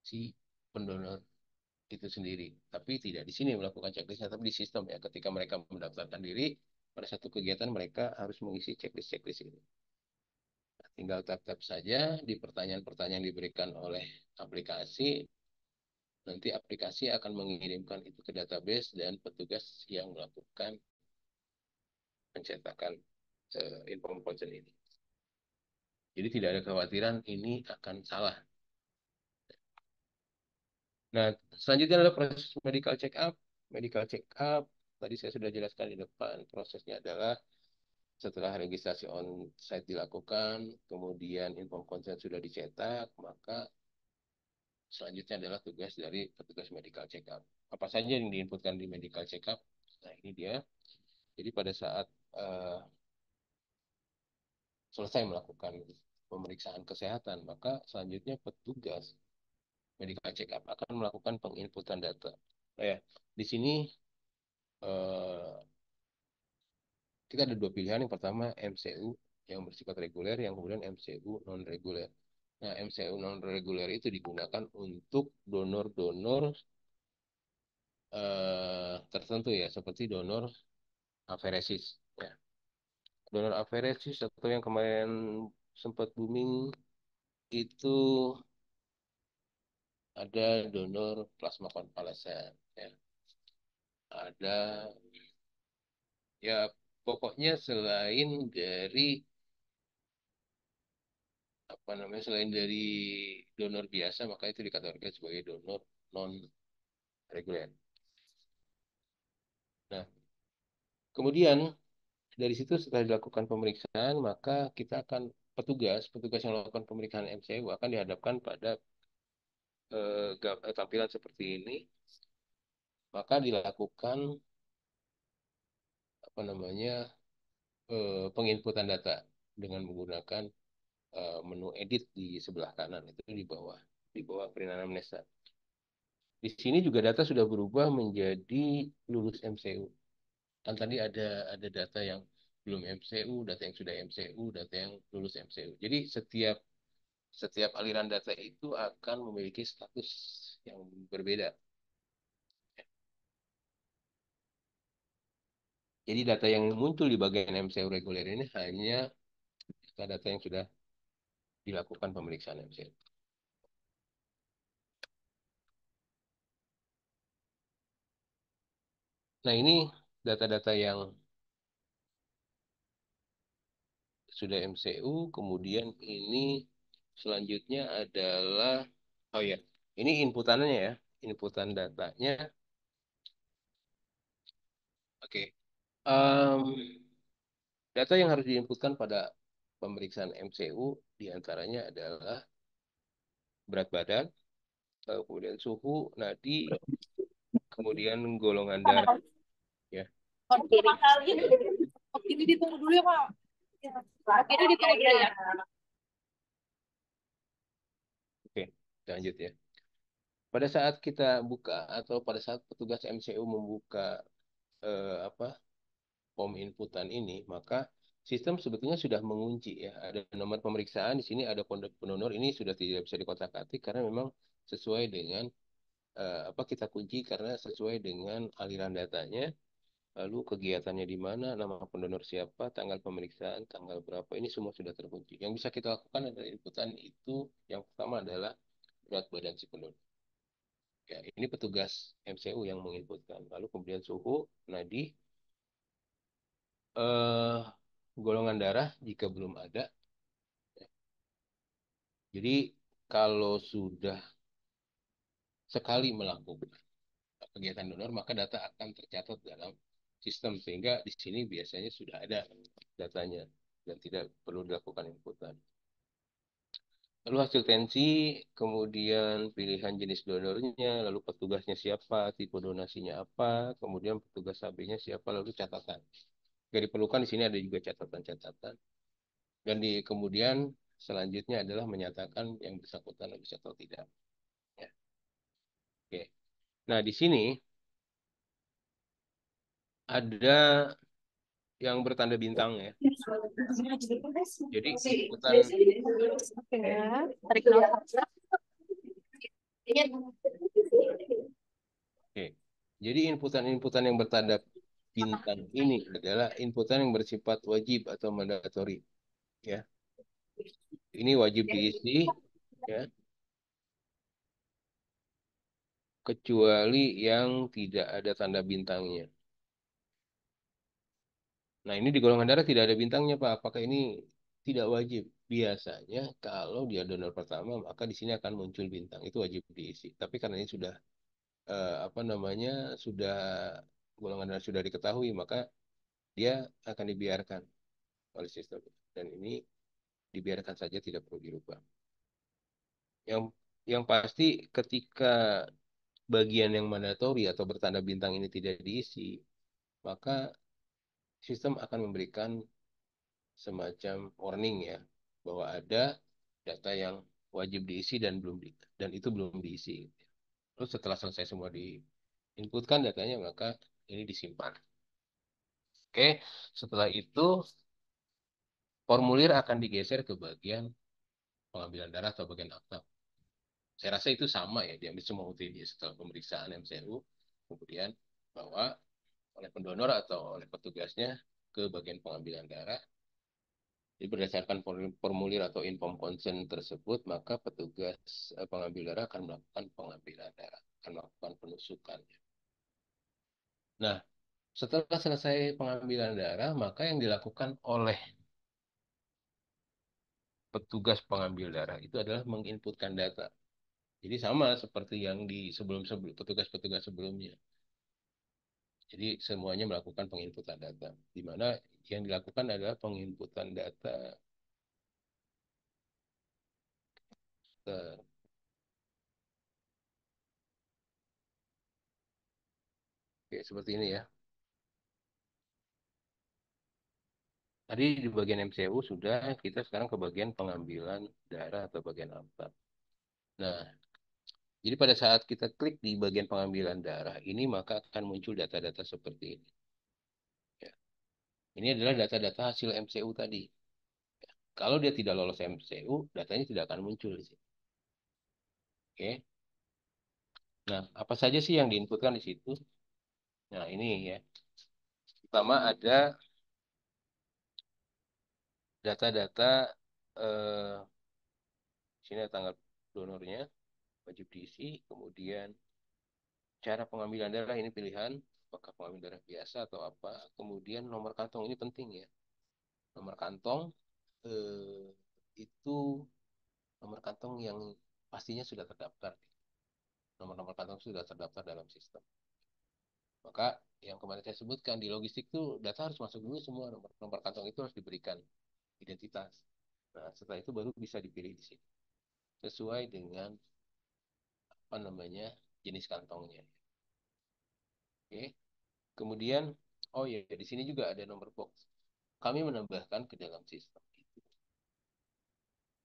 si pendonor itu sendiri. Tapi tidak di sini melakukan checklistnya, tapi di sistem ya. Ketika mereka mendaftarkan diri, pada satu kegiatan mereka harus mengisi checklist-checklist ini. Nah, tinggal tap-tap saja di pertanyaan-pertanyaan yang diberikan oleh aplikasi. Nanti aplikasi akan mengirimkan itu ke database dan petugas yang melakukan pencetakan inform consent ini. Jadi tidak ada kekhawatiran ini akan salah. Nah, selanjutnya adalah proses medical check up. Medical check up, tadi saya sudah jelaskan di depan, prosesnya adalah setelah registrasi on-site dilakukan, kemudian inform consent sudah dicetak, maka selanjutnya adalah tugas dari petugas medical check up. Apa saja yang diinputkan di medical check up? Nah, ini dia. Jadi pada saat selesai melakukan pemeriksaan kesehatan, maka selanjutnya petugas medical check up akan melakukan penginputan data. Nah, ya, di sini eh, kita ada dua pilihan. Yang pertama MCU yang bersifat reguler, yang kemudian MCU non reguler. Nah, MCU non reguler itu digunakan untuk donor-donor tertentu ya, seperti donor aferesis. Ya. Donor aferesis atau yang kemarin sempat booming itu ada donor plasma konvalesen. Ya. Ada ya pokoknya selain dari apa namanya selain dari donor biasa maka itu dikategorikan sebagai donor non reguler. Nah, kemudian dari situ setelah dilakukan pemeriksaan maka kita akan petugas yang melakukan pemeriksaan MCU akan dihadapkan pada tampilan seperti ini maka dilakukan apa namanya penginputan data dengan menggunakan menu edit di sebelah kanan itu di bawah print anamnesa. Di sini juga data sudah berubah menjadi lulus MCU. Kan tadi ada data yang belum MCU, data yang sudah MCU, data yang lulus MCU. Jadi setiap setiap aliran data itu akan memiliki status yang berbeda. Jadi data yang muncul di bagian MCU reguler ini hanya data yang sudah dilakukan pemeriksaan MCU. Nah, ini data-data yang sudah MCU, kemudian ini selanjutnya adalah, oh ya, ini inputannya ya, inputan datanya. Oke. Data yang harus diinputkan pada pemeriksaan MCU diantaranya adalah berat badan, kemudian suhu, nadi, kemudian golongan darah, ya. Ini ditunggu dulu ya, Pak. Ini ditunggu dulu ya. Oke, lanjut ya. Pada saat kita buka atau pada saat petugas MCU membuka apa form inputan ini, maka sistem sebetulnya sudah mengunci ya. Ada nomor pemeriksaan di sini, ada kode pendonor ini sudah tidak bisa dikotak-atik karena memang sesuai dengan apa kita kunci karena sesuai dengan aliran datanya, lalu kegiatannya di mana, nama pendonor siapa, tanggal pemeriksaan, tanggal berapa, ini semua sudah terkunci. Yang bisa kita lakukan adalah inputan itu, yang pertama adalah berat badan si pendonor. Ya, ini petugas MCU yang menginputkan. Lalu kemudian suhu, nadi, eh, golongan darah jika belum ada. Jadi kalau sudah sekali melakukan kegiatan donor, maka data akan tercatat dalam sistem sehingga di sini biasanya sudah ada datanya dan tidak perlu dilakukan inputan. Lalu hasil tensi, kemudian pilihan jenis donornya, lalu petugasnya siapa, tipe donasinya apa, kemudian petugas AB-nya siapa, lalu catatan. Jika diperlukan di sini ada juga catatan-catatan. Dan kemudian selanjutnya adalah menyatakan yang bersangkutan lulus atau tidak. Ya, oke. Nah, di sini ada yang bertanda bintang ya. Jadi inputan, Oke, tarik nafas. oke. Jadi inputan-inputan yang bertanda bintang ini adalah inputan yang bersifat wajib atau mandatori. Ya, ini wajib diisi, ya, kecuali yang tidak ada tanda bintangnya. Nah, ini di golongan darah tidak ada bintangnya, Pak. Apakah ini tidak wajib? Biasanya kalau dia donor pertama, maka di sini akan muncul bintang. Itu wajib diisi. Tapi karena ini sudah apa namanya, sudah golongan darah sudah diketahui, maka dia akan dibiarkan oleh sistem. Dan ini dibiarkan saja, tidak perlu dirubah. Yang yang pasti ketika bagian yang mandatori atau bertanda bintang ini tidak diisi, maka sistem akan memberikan semacam warning ya bahwa ada data yang wajib diisi dan itu belum diisi. Terus setelah selesai semua diinputkan datanya maka ini disimpan. Oke, setelah itu formulir akan digeser ke bagian pengambilan darah atau bagian akta. Saya rasa itu sama ya diambil semua UTD setelah pemeriksaan MCU kemudian bawa oleh pendonor atau oleh petugasnya ke bagian pengambilan darah. Jadi berdasarkan formulir atau inform consent tersebut, maka petugas pengambil darah akan melakukan pengambilan darah, akan melakukan penusukan. Nah, setelah selesai pengambilan darah, maka yang dilakukan oleh petugas pengambil darah itu adalah menginputkan data. Jadi sama seperti yang di sebelum petugas-petugas sebelumnya. Jadi semuanya melakukan penginputan data, di mana yang dilakukan adalah penginputan data ke, kayak seperti ini ya. Tadi di bagian MCU sudah, kita sekarang ke bagian pengambilan darah atau bagian apa. Nah, jadi pada saat kita klik di bagian pengambilan darah ini, maka akan muncul data-data seperti ini. Ya. Ini adalah data-data hasil MCU tadi. Kalau dia tidak lolos MCU, datanya tidak akan muncul di sini. Oke. Nah, apa saja sih yang diinputkan di situ? Nah, ini ya. Pertama ada data-data sini ada tanggal donornya, wajib diisi, kemudian cara pengambilan darah ini pilihan, apakah pengambilan darah biasa atau apa. Kemudian nomor kantong ini penting ya. Nomor kantong eh, itu nomor kantong yang pastinya sudah terdaftar. Nomor-nomor kantong sudah terdaftar dalam sistem. Maka yang kemarin saya sebutkan di logistik itu data harus masuk dulu semua nomor kantong itu harus diberikan identitas. Nah, setelah itu baru bisa dipilih di sini sesuai dengan apa namanya jenis kantongnya. Oke. Kemudian oh ya di sini juga ada nomor box. Kami menambahkan ke dalam sistem itu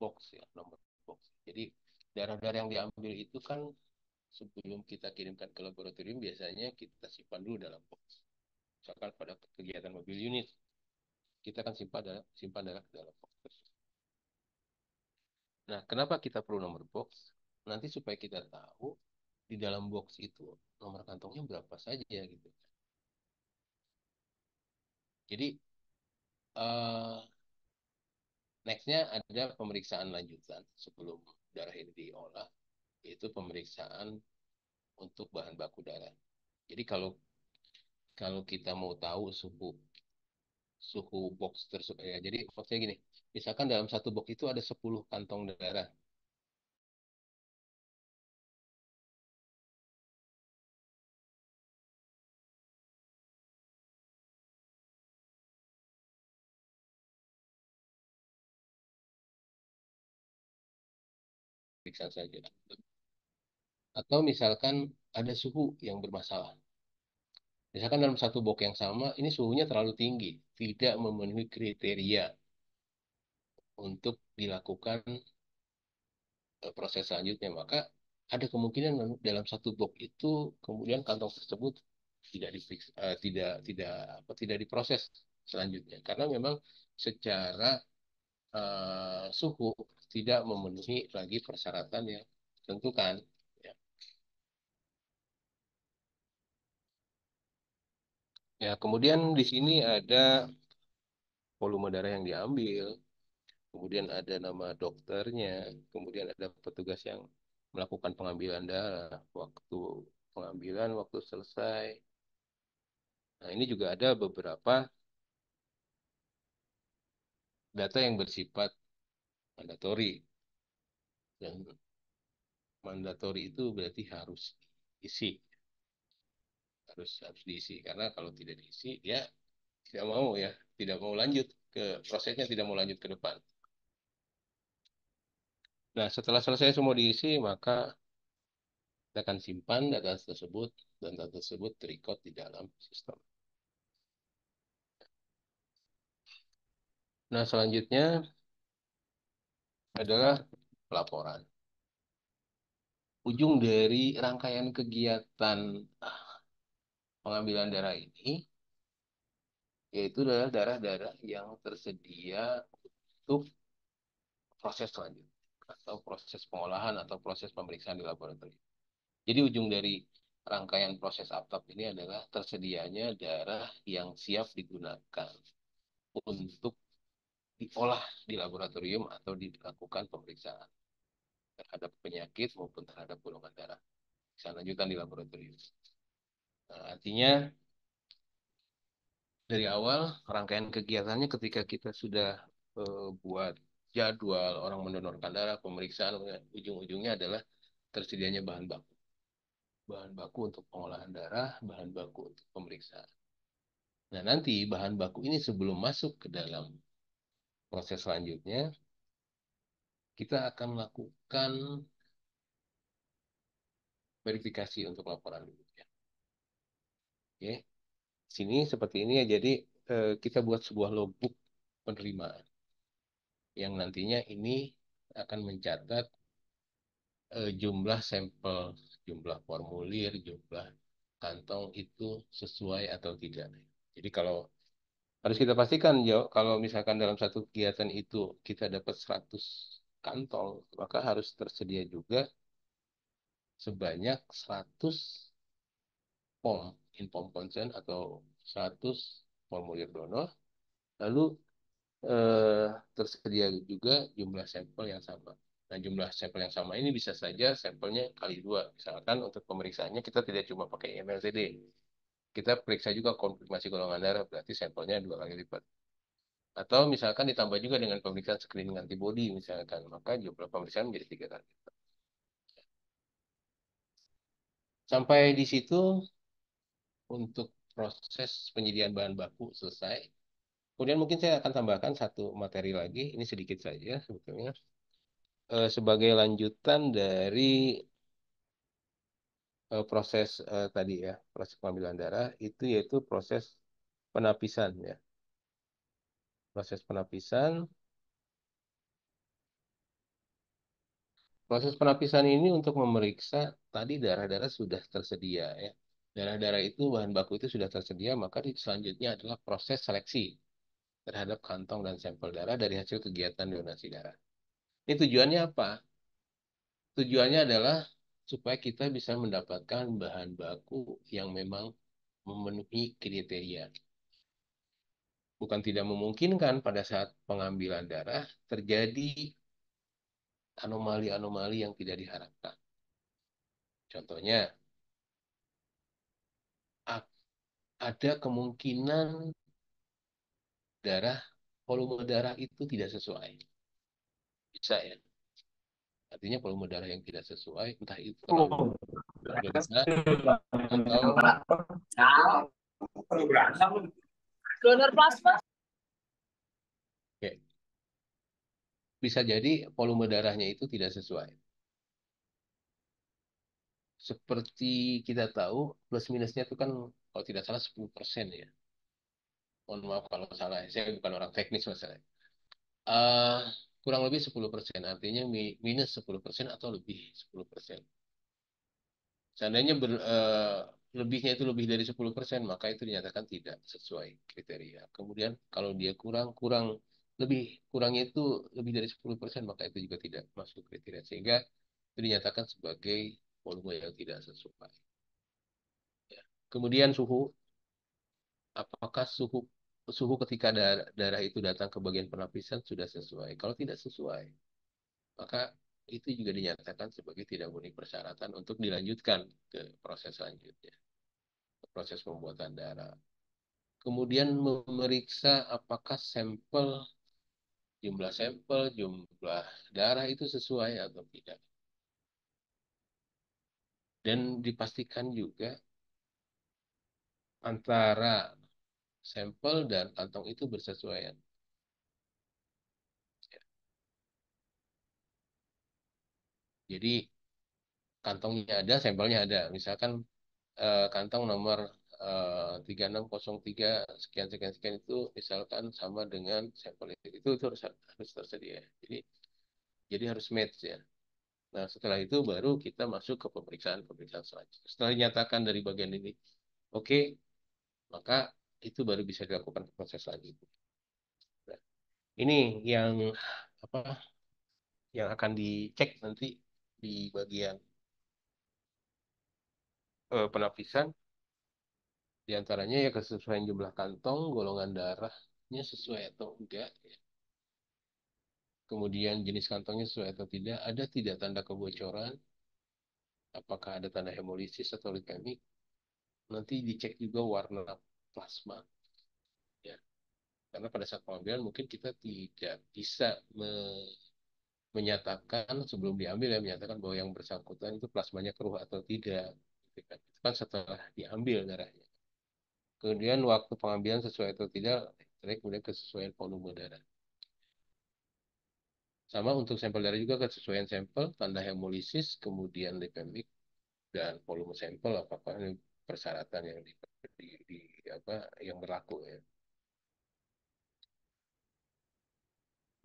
box ya, nomor box. Jadi darah-darah yang diambil itu kan sebelum kita kirimkan ke laboratorium biasanya kita simpan dulu dalam box. Misalkan pada kegiatan mobil unit, kita akan simpan darah ke dalam box. Nah, kenapa kita perlu nomor box? Nanti supaya kita tahu di dalam box itu nomor kantongnya berapa saja gitu. Jadi eh, nextnya ada pemeriksaan lanjutan sebelum darah ini diolah, yaitu pemeriksaan untuk bahan baku darah. Jadi kalau kalau kita mau tahu suhu suhu box tersebut ya, jadi maksudnya gini, misalkan dalam satu box itu ada 10 kantong darah, periksa saja. Atau misalkan ada suhu yang bermasalah. Misalkan dalam satu box yang sama, ini suhunya terlalu tinggi, tidak memenuhi kriteria untuk dilakukan proses selanjutnya, maka ada kemungkinan dalam satu box itu kemudian kantong tersebut tidak diperiksa, tidak diproses selanjutnya karena memang secara suhu tidak memenuhi lagi persyaratan yang ditentukan. Ya. Ya, kemudian di sini ada volume darah yang diambil, kemudian ada nama dokternya, kemudian ada petugas yang melakukan pengambilan darah, waktu pengambilan, waktu selesai. Nah, ini juga ada beberapa data yang bersifat mandatori. Dan mandatori itu berarti harus diisi, harus diisi. Karena kalau tidak diisi, dia tidak mau ya, tidak mau lanjut ke prosesnya, tidak mau lanjut ke depan. Nah, setelah selesai semua diisi, maka kita akan simpan data tersebut dan data tersebut terrecord di dalam sistem. Nah, selanjutnya adalah pelaporan. Ujung dari rangkaian kegiatan pengambilan darah ini yaitu adalah darah-darah yang tersedia untuk proses selanjutnya atau proses pengolahan atau proses pemeriksaan di laboratorium. Jadi ujung dari rangkaian proses APTAP ini adalah tersedianya darah yang siap digunakan untuk diolah di laboratorium atau dilakukan pemeriksaan terhadap penyakit maupun terhadap golongan darah. Pemeriksaan lanjutan di laboratorium. Nah, artinya dari awal rangkaian kegiatannya ketika kita sudah buat jadwal orang mendonorkan darah, pemeriksaan, ujung-ujungnya adalah tersedianya bahan baku. Bahan baku untuk pengolahan darah, bahan baku untuk pemeriksaan. Nah, nanti bahan baku ini sebelum masuk ke dalam proses selanjutnya, kita akan melakukan verifikasi untuk laporan dulu. Ya. Oke, sini seperti ini ya. Jadi kita buat sebuah logbook penerimaan yang nantinya ini akan mencatat jumlah sampel, jumlah formulir, jumlah kantong itu sesuai atau tidak. Jadi kalau harus kita pastikan, Jo, kalau misalkan dalam satu kegiatan itu kita dapat 100 kantong, maka harus tersedia juga sebanyak 100 form inform consent atau 100 formulir donor. Lalu eh, tersedia juga jumlah sampel yang sama. Nah, jumlah sampel yang sama ini bisa saja sampelnya kali dua. Misalkan untuk pemeriksaannya kita tidak cuma pakai MLCD. Kita periksa juga konfirmasi golongan darah, berarti sampelnya dua kali lipat. Atau misalkan ditambah juga dengan pemeriksaan screening antibody misalkan, maka jumlah pemeriksaan menjadi tiga kali. Sampai di situ untuk proses penyediaan bahan baku selesai. Kemudian mungkin saya akan tambahkan satu materi lagi, ini sedikit saja sebetulnya. Sebagai lanjutan dari proses tadi ya, proses pengambilan darah, itu yaitu proses penapisan ya. Proses penapisan. Proses penapisan ini untuk memeriksa tadi darah-darah sudah tersedia ya. Darah-darah itu, bahan baku itu sudah tersedia, maka selanjutnya adalah proses seleksi terhadap kantong dan sampel darah dari hasil kegiatan donasi darah. Ini tujuannya apa? Tujuannya adalah supaya kita bisa mendapatkan bahan baku yang memang memenuhi kriteria. Bukan tidak memungkinkan pada saat pengambilan darah terjadi anomali-anomali yang tidak diharapkan. Contohnya, ada kemungkinan darah, volume darah itu tidak sesuai. Bisa ya. Artinya volume darah yang tidak sesuai, entah itu terlalu rendah atau Donor plasma. ya, bisa jadi volume darahnya itu tidak sesuai. Seperti kita tahu, plus minusnya itu kan kalau tidak salah 10% ya. Mohon maaf kalau salah, saya bukan orang teknis masalah. Eh, kurang lebih 10%, artinya minus 10% atau lebih 10%. Seandainya lebihnya itu lebih dari 10%, maka itu dinyatakan tidak sesuai kriteria. Kemudian kalau dia kurang lebih kurangnya itu lebih dari 10%, maka itu juga tidak masuk kriteria. Sehingga itu dinyatakan sebagai volume yang tidak sesuai. Ya. Kemudian suhu, apakah suhu suhu ketika darah itu datang ke bagian penapisan sudah sesuai? Kalau tidak sesuai, maka itu juga dinyatakan sebagai tidak memenuhi persyaratan untuk dilanjutkan ke proses selanjutnya, proses pembuatan darah. Kemudian memeriksa apakah jumlah sampel, jumlah darah itu sesuai atau tidak. Dan dipastikan juga antara sampel dan kantong itu bersesuaian. Jadi kantongnya ada, sampelnya ada. Misalkan kantong nomor 3603 sekian sekian sekian itu misalkan sama dengan sampel itu harus tersedia. Jadi harus match ya. Nah, setelah itu baru kita masuk ke pemeriksaan-pemeriksaan selanjutnya. Setelah dinyatakan dari bagian ini, oke, maka itu baru bisa dilakukan proses selanjutnya. Nah, ini yang apa yang akan dicek nanti di bagian penapisan. Di antaranya ya kesesuaian jumlah kantong, golongan darahnya sesuai atau enggak, ya. Kemudian jenis kantongnya sesuai atau tidak, ada tidak tanda kebocoran, apakah ada tanda hemolisis atau leukemik. Nanti dicek juga warna plasma, ya. Karena pada saat pengambilan mungkin kita tidak bisa menyatakan sebelum diambil ya, menyatakan bahwa yang bersangkutan itu plasmanya keruh atau tidak. Gitu kan. Itu kan setelah diambil darahnya. Kemudian waktu pengambilan sesuai atau tidak, kemudian kesesuaian volume darah. Sama untuk sampel darah juga kesesuaian sampel, tanda hemolisis, kemudian lipemik, dan volume sampel apakah ini persyaratan yang di, apa yang berlaku ya.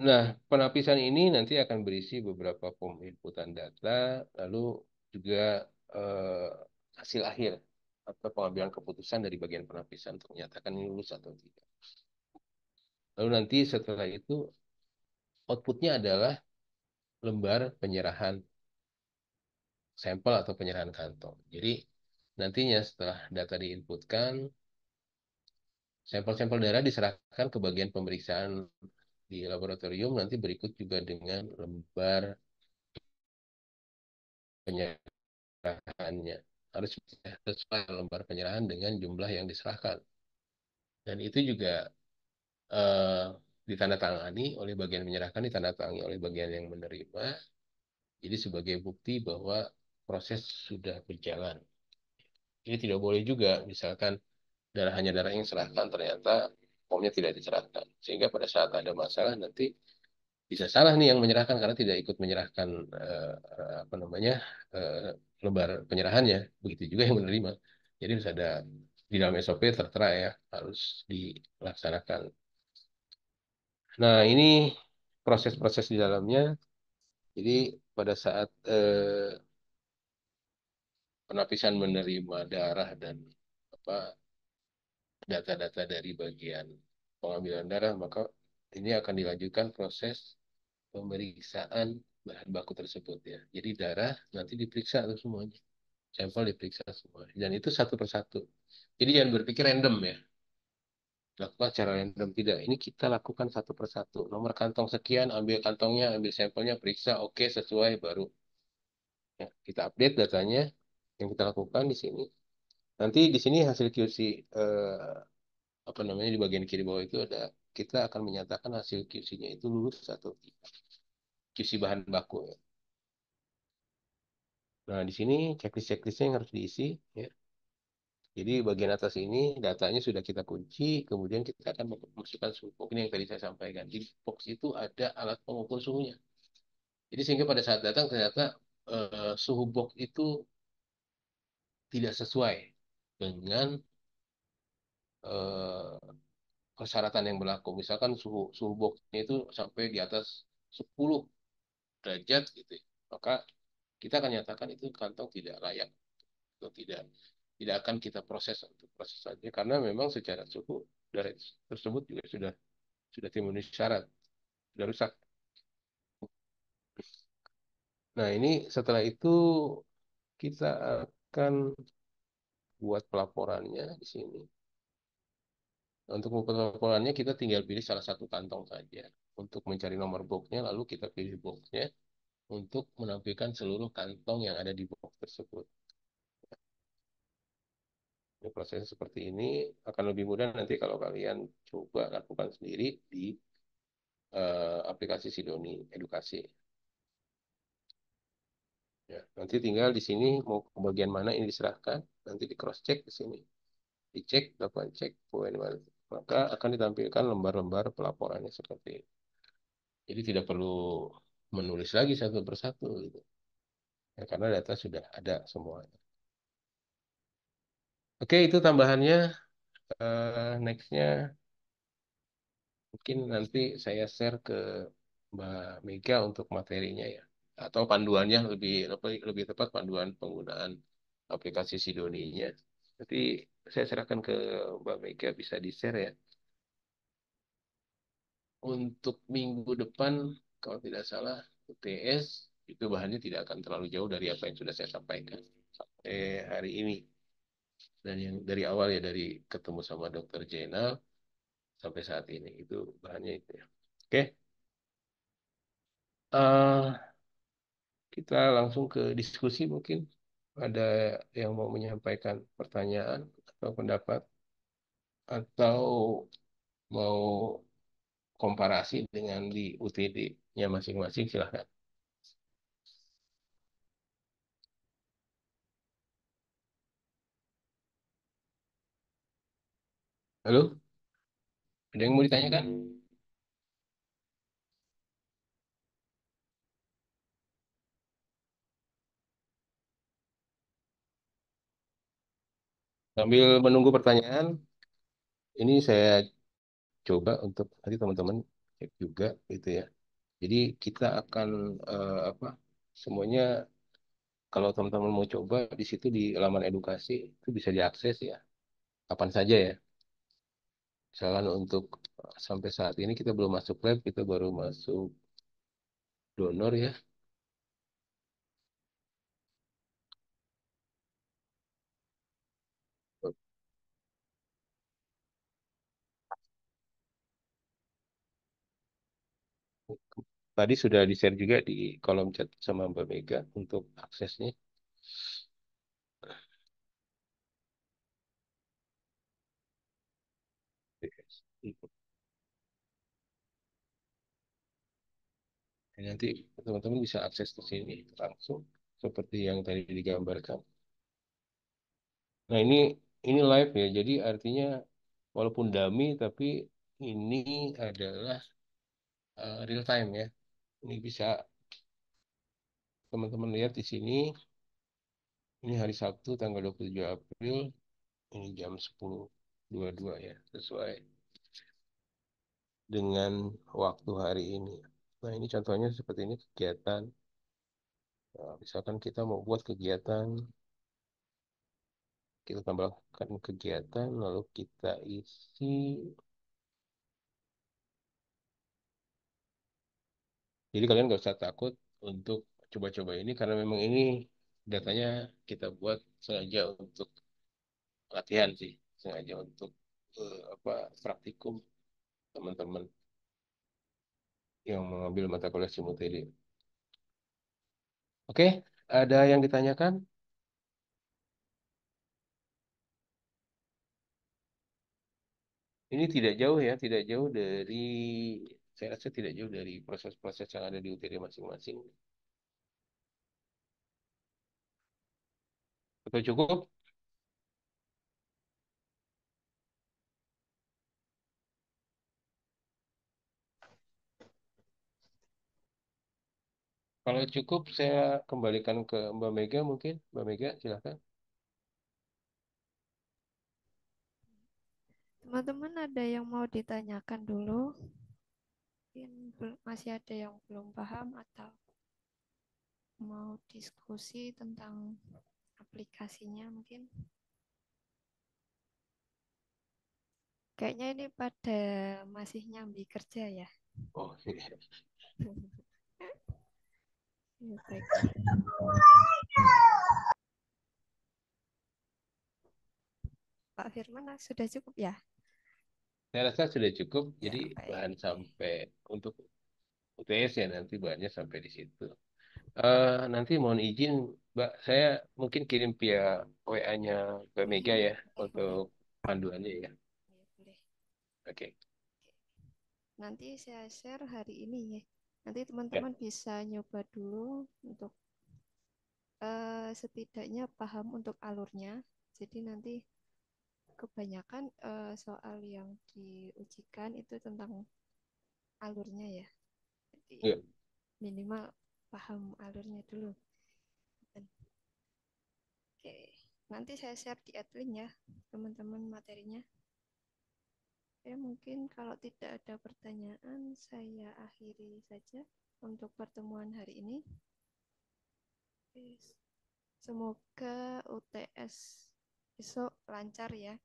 Nah, penapisan ini nanti akan berisi beberapa inputan data, lalu juga eh, hasil akhir atau pengambilan keputusan dari bagian penapisan untuk menyatakan ini lulus atau tidak. Lalu nanti setelah itu outputnya adalah lembar penyerahan sampel atau penyerahan kantong. Jadi nantinya setelah data diinputkan, sampel-sampel darah diserahkan ke bagian pemeriksaan di laboratorium, nanti berikut juga dengan lembar penyerahannya. Harus sesuai lembar penyerahan dengan jumlah yang diserahkan. Dan itu juga eh, ditandatangani oleh bagian menyerahkan, ditandatangani oleh bagian yang menerima. Jadi sebagai bukti bahwa proses sudah berjalan. Jadi tidak boleh juga, misalkan hanya darah yang diserahkan, ternyata formnya tidak diserahkan. Sehingga pada saat ada masalah nanti bisa salah nih yang menyerahkan karena tidak ikut menyerahkan apa namanya eh, lembar penyerahannya. Begitu juga yang menerima. Jadi harus ada di dalam SOP tertera ya harus dilaksanakan. Nah ini proses-proses di dalamnya. Jadi pada saat penapisan menerima darah dan apa data-data dari bagian pengambilan darah, maka ini akan dilanjutkan proses pemeriksaan bahan baku tersebut ya. Jadi darah nanti diperiksa tuh semuanya, sampel diperiksa semua, dan itu satu persatu. Jadi jangan berpikir random ya, lakukan secara random tidak. Ini kita lakukan satu persatu. Nomor kantong sekian, ambil kantongnya, ambil sampelnya, periksa, oke sesuai, baru ya, kita update datanya yang kita lakukan di sini. Nanti di sini hasil QC apa namanya di bagian kiri bawah itu ada kita akan menyatakan hasil QC-nya itu lulus atau tidak. QC bahan baku ya. Nah, di sini checklist-checklistnya yang harus diisi ya. Jadi bagian atas ini datanya sudah kita kunci, kemudian kita akan memasukkan suhu box ini yang tadi saya sampaikan. Di box itu ada alat pengukur suhunya. Jadi sehingga pada saat datang ternyata suhu box itu tidak sesuai dengan eh, persyaratan yang berlaku. Misalkan suhu suhu boxnya itu sampai di atas 10 derajat gitu ya. Maka kita akan nyatakan itu kantong tidak layak atau tidak akan kita proses untuk proses saja karena memang secara suhu dari tersebut juga sudah memenuhi syarat, sudah rusak. Nah, ini setelah itu kita akan buat pelaporannya di sini. Nah, untuk membuat pelaporannya kita tinggal pilih salah satu kantong saja untuk mencari nomor boxnya, lalu kita pilih boxnya untuk menampilkan seluruh kantong yang ada di box tersebut. Ini prosesnya seperti ini akan lebih mudah nanti kalau kalian coba lakukan sendiri di aplikasi Sidoni Edukasi. Ya, nanti tinggal di sini mau ke bagian mana ini diserahkan, nanti di cross check di sini, dicek, lakukan cek poin mana. Maka akan ditampilkan lembar-lembar pelaporannya seperti ini. Jadi tidak perlu menulis lagi satu persatu gitu. Ya, karena data sudah ada semuanya. Oke, itu tambahannya. Nextnya mungkin nanti saya share ke Mbak Mega untuk materinya ya. Atau panduannya lebih tepat panduan penggunaan aplikasi Sidoninya. Nanti saya serahkan ke Mbak Mega bisa di-share ya. Untuk minggu depan kalau tidak salah UTS itu bahannya tidak akan terlalu jauh dari apa yang sudah saya sampaikan sampai hari ini. Dan yang dari awal ya dari ketemu sama Dokter Jenal sampai saat ini itu bahannya itu ya. Oke, kita langsung ke diskusi mungkin. Ada yang mau menyampaikan pertanyaan atau pendapat atau mau komparasi dengan di UTD-nya masing-masing silahkan. Halo, ada yang mau ditanyakan? Sambil menunggu pertanyaan, ini saya coba untuk nanti teman-teman cek juga gitu ya. Jadi kita akan apa semuanya kalau teman-teman mau coba di situ di laman edukasi itu bisa diakses ya kapan saja ya. Misalkan untuk sampai saat ini kita belum masuk lab, kita baru masuk donor ya. Tadi sudah di-share juga di kolom chat sama Mbak Mega untuk aksesnya. Nanti teman-teman bisa akses ke sini langsung seperti yang tadi digambarkan. Nah, ini live ya. Jadi artinya walaupun dummy tapi ini adalah real time ya. Ini bisa teman-teman lihat di sini. Ini hari Sabtu tanggal 27 April. Ini jam 10.22 ya. Sesuai dengan waktu hari ini. Nah, ini contohnya seperti ini kegiatan. Nah, misalkan kita mau buat kegiatan, kita tambahkan kegiatan, lalu kita isi. Jadi kalian nggak usah takut untuk coba-coba ini karena memang ini datanya kita buat sengaja untuk latihan sih, sengaja untuk apa praktikum teman-teman yang mengambil mata kuliah simultele. Oke, ada yang ditanyakan? Ini tidak jauh ya, tidak jauh dari, saya rasa tidak jauh dari proses-proses yang ada di UTD masing-masing. Betul cukup? Kalau cukup, saya kembalikan ke Mbak Mega mungkin. Mbak Mega, silakan. Teman-teman ada yang mau ditanyakan dulu? Mungkin masih ada yang belum paham atau mau diskusi tentang aplikasinya mungkin? Kayaknya ini pada masih nyambi kerja ya. Oh, iya. Ya, baik. Pak Firman sudah cukup ya? Saya rasa sudah cukup. Ya, Jadi baik. bahan sampai untuk UTS ya nanti bahannya sampai di situ. Nanti mohon izin, Mbak, saya mungkin kirim via WA-nya Mbak Mega ya Boleh. untuk panduannya ya. Ya, boleh. Oke. Nanti saya share hari ini ya. Nanti Ya. teman-teman bisa nyoba dulu untuk setidaknya paham untuk alurnya. Jadi nanti kebanyakan soal yang diujikan itu tentang alurnya ya. Jadi Ya. minimal paham alurnya dulu. Oke, nanti saya share di adlin ya, teman-teman materinya. Oke, mungkin kalau tidak ada pertanyaan, saya akhiri saja untuk pertemuan hari ini. Oke, semoga UTS besok lancar ya,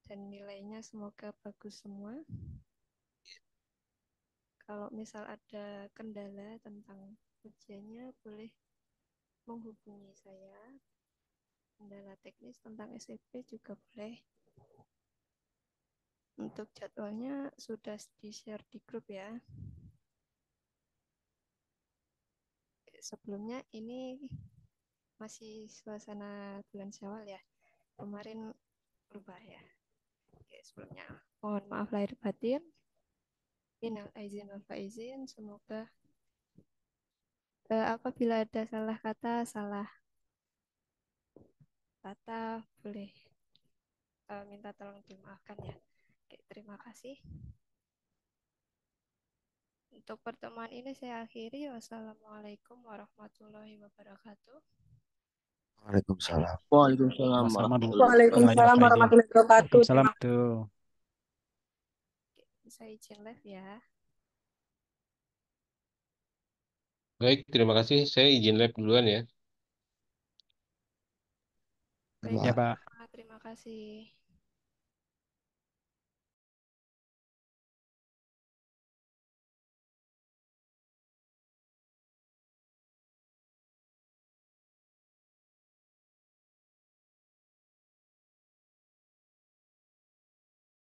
dan nilainya semoga bagus semua. Kalau misal ada kendala tentang ujiannya, boleh menghubungi saya. Kendala teknis tentang SCP juga boleh. Untuk jadwalnya sudah di-share di grup ya. Sebelumnya ini masih suasana bulan Syawal ya. Kemarin berubah ya. Oke, sebelumnya mohon maaf lahir batin. Minal aizin wal faizin. Semoga apabila ada salah kata, salah kata boleh minta tolong dimaafkan ya. Oke, terima kasih. Untuk pertemuan ini saya akhiri. Wassalamualaikum warahmatullahi wabarakatuh. Waalaikumsalam. Waalaikumsalam Sama-sama Bu. warahmatullahi Lahir Waalaikumsalam faizin. warahmatullahi wabarakatuh. Waalaikumsalam tuh. Oke, bisa izin live ya. Baik, terima kasih. Saya izin lab duluan ya. Baik, Ya, Pak. Pak. Pak. Terima kasih.